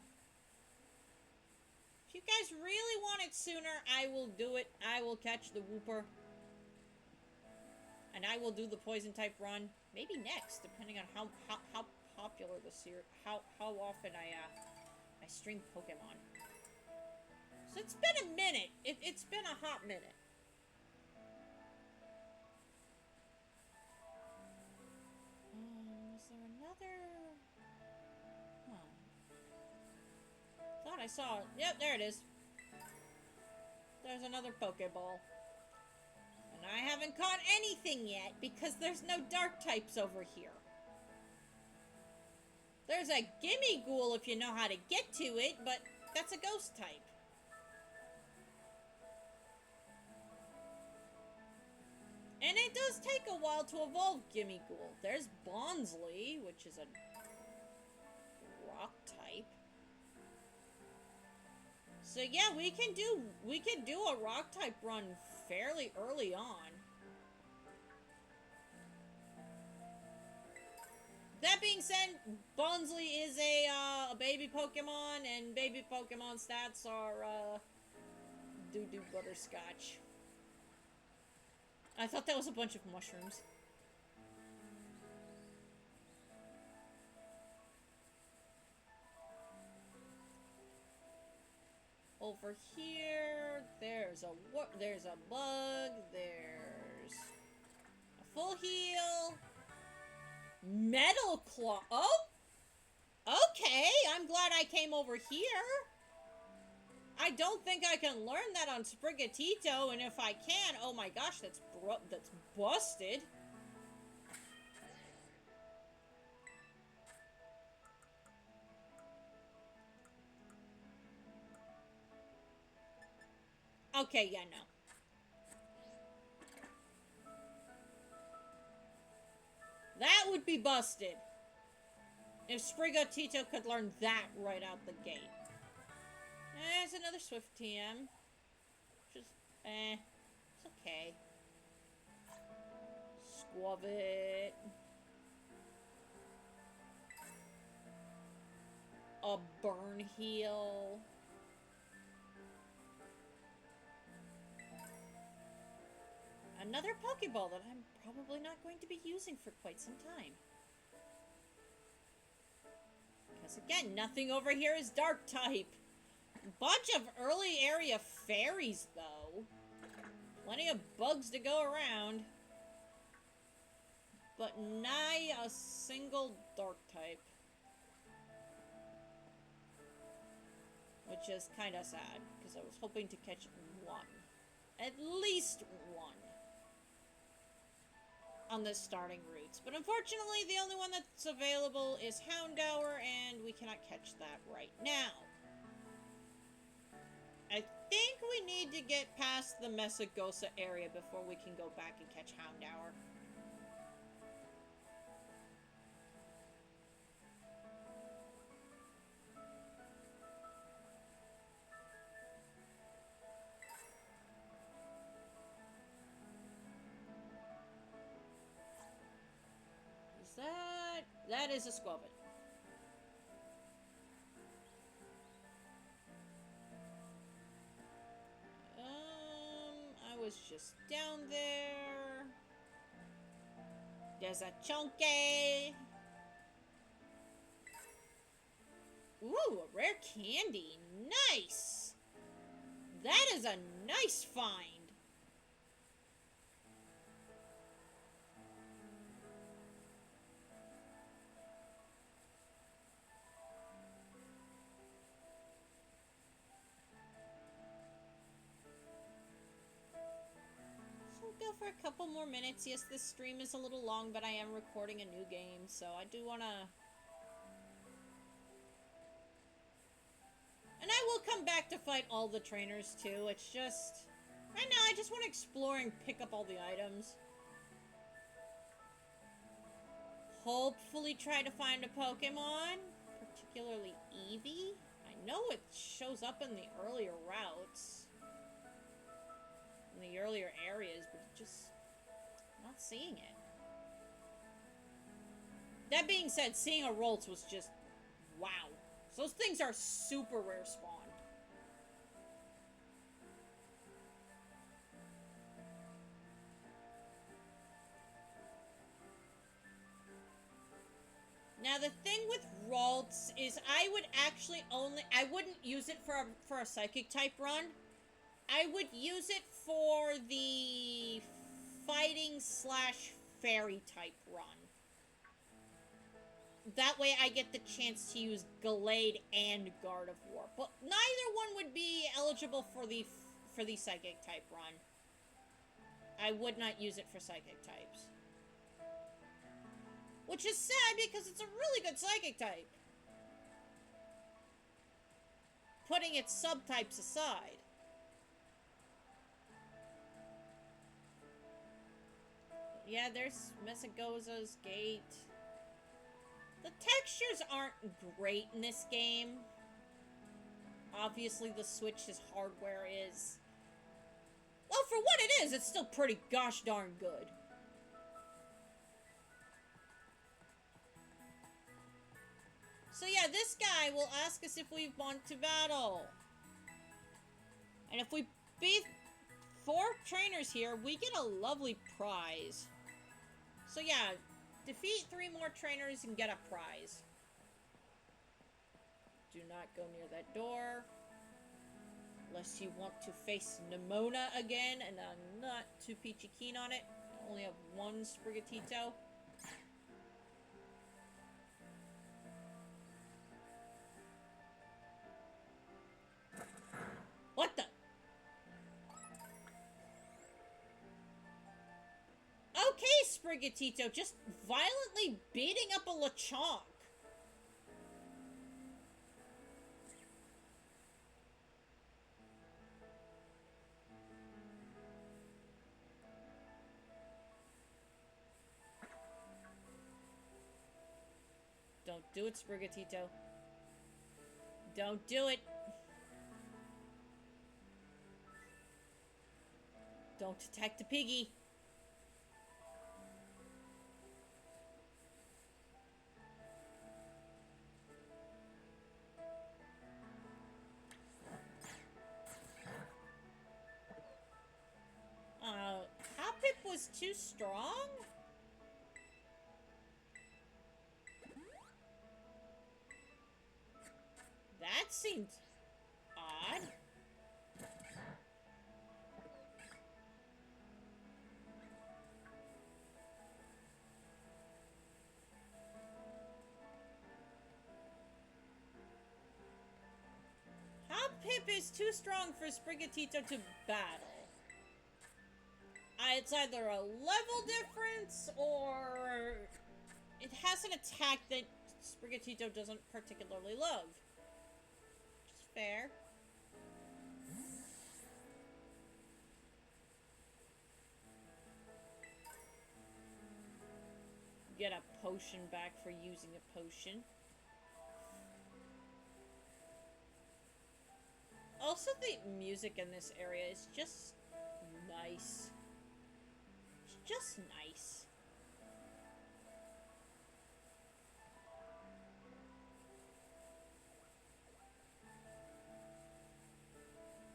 If you guys really want it sooner, I will do it. I will catch the Wooper. And I will do the poison type run. Maybe next, depending on how popular the series, how often I stream Pokemon. So it's been a minute. It's been a hot minute. Was there another? Thought I saw it. Yep, there it is. There's another Pokeball. And I haven't caught anything yet because there's no dark types over here. There's a Gimmighoul if you know how to get to it, but that's a ghost type. And it does take a while to evolve Gimmighoul. There's Bonsly, which is a rock type. So yeah, we can do a rock type run fairly early on. That being said, Bonsly is a baby Pokemon, and baby Pokemon stats are doo-doo butterscotch. I thought that was a bunch of mushrooms. Over here, there's a bug, there's a full heal. Metal Claw. Oh! Okay, I'm glad I came over here. I don't think I can learn that on Sprigatito, and if I can, oh my gosh, that's busted. Okay, yeah, no. That would be busted. If Sprigatito could learn that right out the gate. There's another Swift TM. Just, it's okay. Squab it. A burn heal. Another Pokeball that I'm probably not going to be using for quite some time. Because again, nothing over here is dark type. Bunch of early area fairies though. Plenty of bugs to go around. But nigh a single dark type. Which is kinda sad, because I was hoping to catch one. At least one. On the starting routes. But unfortunately, the only one that's available is Houndour, and we cannot catch that right now. I think we need to get past the Mesagosa area before we can go back and catch Houndour. That is a Squabit. I was just down there. There's a Chunky. Ooh, a rare candy. Nice. That is a nice find. Go for a couple more minutes. Yes, this stream is a little long, but I am recording a new game, so I do want to... And I will come back to fight all the trainers, too. It's just... Right now, I just want to explore and pick up all the items. Hopefully try to find a Pokemon, particularly Eevee. I know it shows up in the earlier routes. In the earlier areas, but just not seeing it. That being said, seeing a Roltz was just wow. So those things are super rare spawn. Now the thing with Ralts is I would actually I wouldn't use it for a psychic type run. I would use it for the fighting / fairy type run. That way I get the chance to use Gallade and Guard of War. But neither one would be eligible for the psychic type run. I would not use it for psychic types. Which is sad because it's a really good psychic type. Putting its subtypes aside. Yeah, there's Mesagoza's Gate. The textures aren't great in this game. Obviously, the Switch's hardware is... Well, for what it is, it's still pretty gosh darn good. So yeah, this guy will ask us if we've gone to battle. And if we beat 4 trainers here, we get a lovely prize. So yeah, defeat 3 more trainers and get a prize. Do not go near that door. Unless you want to face Nimona again, and I'm not too peachy keen on it. I only have 1 Sprigatito. What the? Okay, Sprigatito, just violently beating up a Lechonk. Don't do it, Sprigatito. Don't do it. Don't attack the piggy. Hoppip was too strong? That seemed odd. Hoppip is too strong for Sprigatito to battle. It's either a level difference or it has an attack that Sprigatito doesn't particularly love. Which is fair. Get a potion back for using a potion. Also, the music in this area is just nice. It's just nice.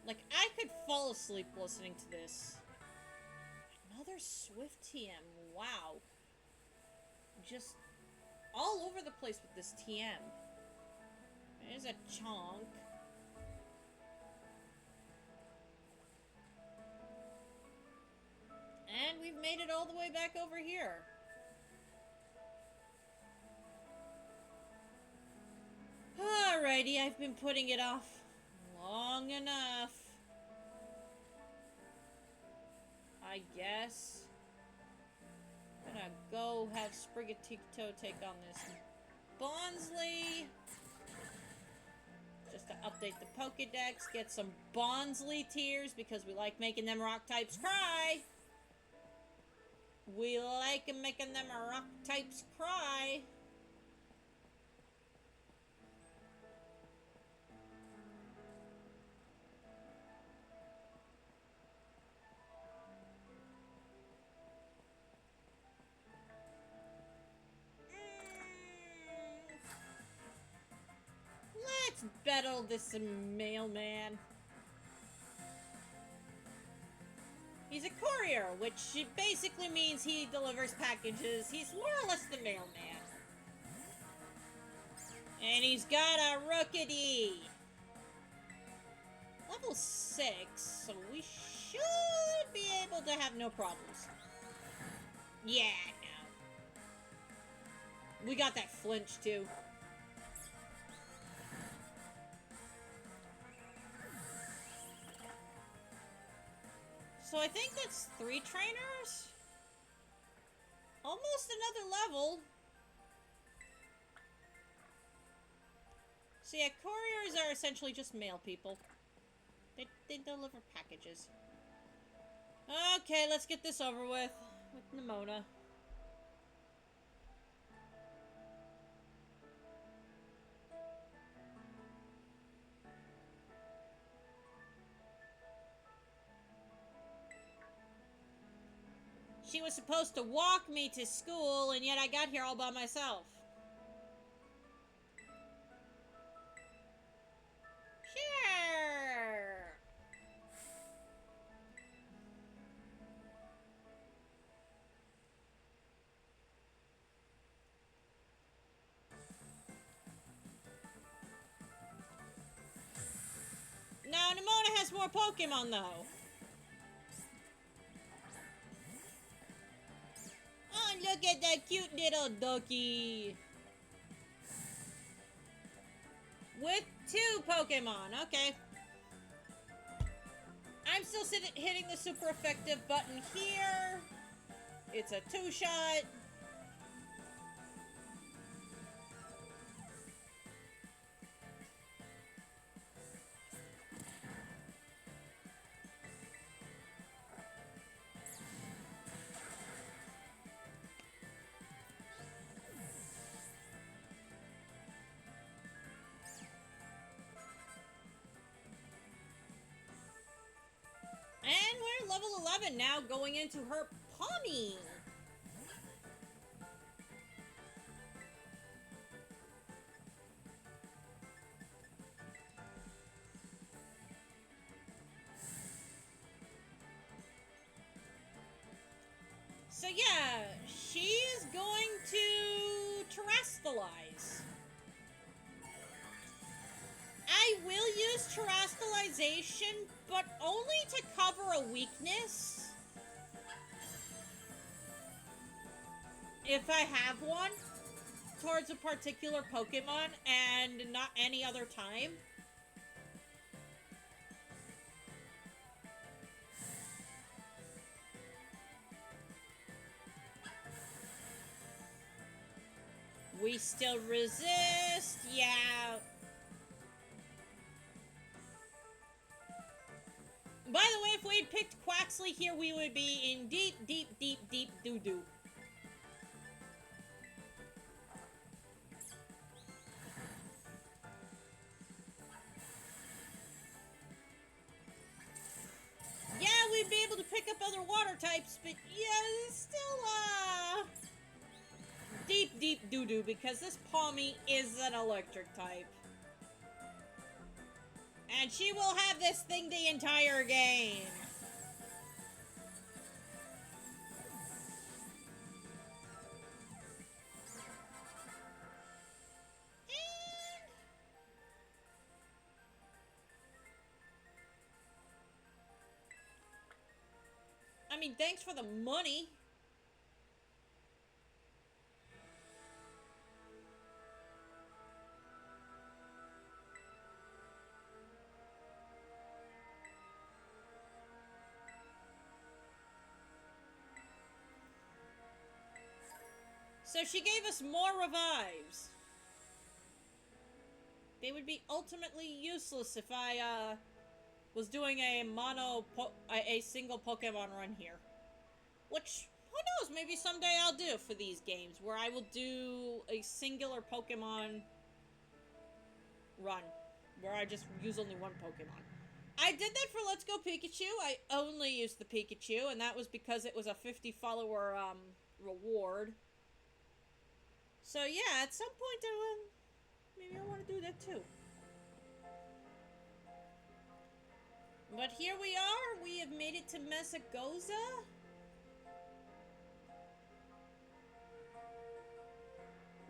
Like, I could fall asleep listening to this. Another Swift TM. Wow. Just all over the place with this TM. There's a chonk. And we've made it all the way back over here. Alrighty, I've been putting it off long enough. I guess. I'm gonna go have Sprigatito take on this Bonsly. Just to update the Pokédex, get some Bonsly tears because we like making them rock types cry. We like making them rock types cry. Let's battle this mailman. He's a courier, which basically means he delivers packages. He's more or less the mailman. And he's got a Rookity. Level 6, so we should be able to have no problems. Yeah, no. We got that flinch, too. So I think that's 3 trainers? Almost another level. So yeah, couriers are essentially just mail people. They deliver packages. Okay, let's get this over with Nimona. She was supposed to walk me to school, and yet I got here all by myself. Sure. Now, Nimona has more Pokemon, though. Oh, look at that cute little ducky. With 2 Pokemon, okay. I'm still hitting the super effective button here. It's a 2-shot. And we're level 11 now, going into her Pawmi. So yeah, she is going to terrestrialize. I will use terrestrialization, but only to cover a weakness. If I have one, towards a particular Pokemon, and not any other time. We still resist, yeah. By the way, if we had picked Quaxley here, we would be in deep, deep, deep, deep doo-doo. Yeah, we'd be able to pick up other water types, but yeah, it's still, deep, deep doo-doo, because this Pawmi is an electric type. And she will have this thing the entire game. I mean, thanks for the money. So she gave us more revives. They would be ultimately useless if I, was doing a single Pokemon run here. Which, who knows, maybe someday I'll do for these games, where I will do a singular Pokemon run, where I just use only one Pokemon. I did that for Let's Go Pikachu. I only used the Pikachu, and that was because it was a 50 follower, reward. So yeah, at some point, maybe I want to do that too. But here we are. We have made it to Mesagoza.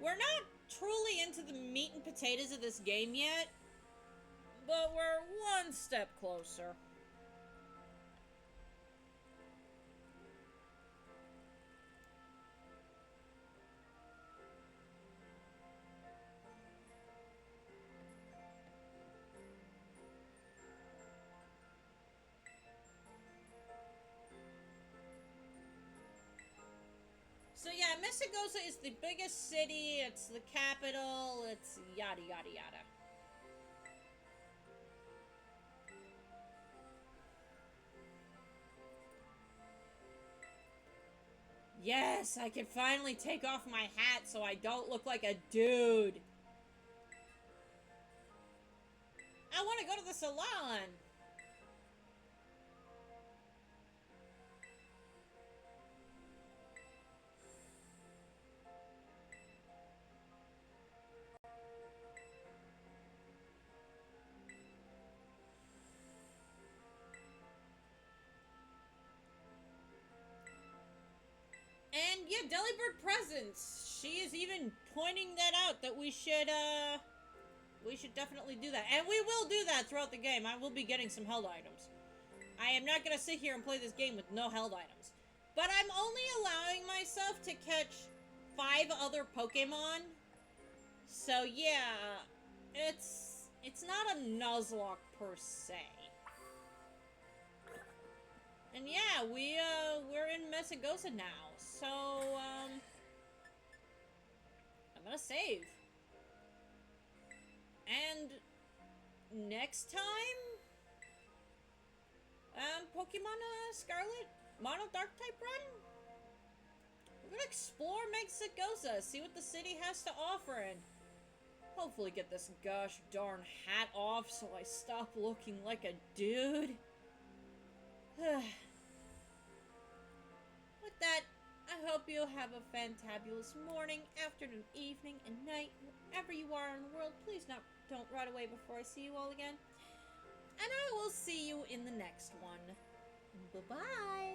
We're not truly into the meat and potatoes of this game yet, but we're one step closer. So yeah, Mesagoza is the biggest city, it's the capital, it's yada yada yada. Yes, I can finally take off my hat so I don't look like a dude. I want to go to the salon. And yeah, Delibird Presents. She is even pointing that out, that we should definitely do that. And we will do that throughout the game. I will be getting some held items. I am not going to sit here and play this game with no held items. But I'm only allowing myself to catch 5 other Pokemon. So yeah, it's not a Nuzlocke per se. And yeah, we're in Mesagoza now. So I'm gonna save. And next time, Pokemon Scarlet Mono Dark type run. We're gonna explore Mesagoza, see what the city has to offer, and hopefully get this gosh darn hat off so I stop looking like a dude. With that, I hope you have a fantabulous morning, afternoon, evening, and night. Wherever you are in the world, please don't run away before I see you all again. And I will see you in the next one. Bye-bye.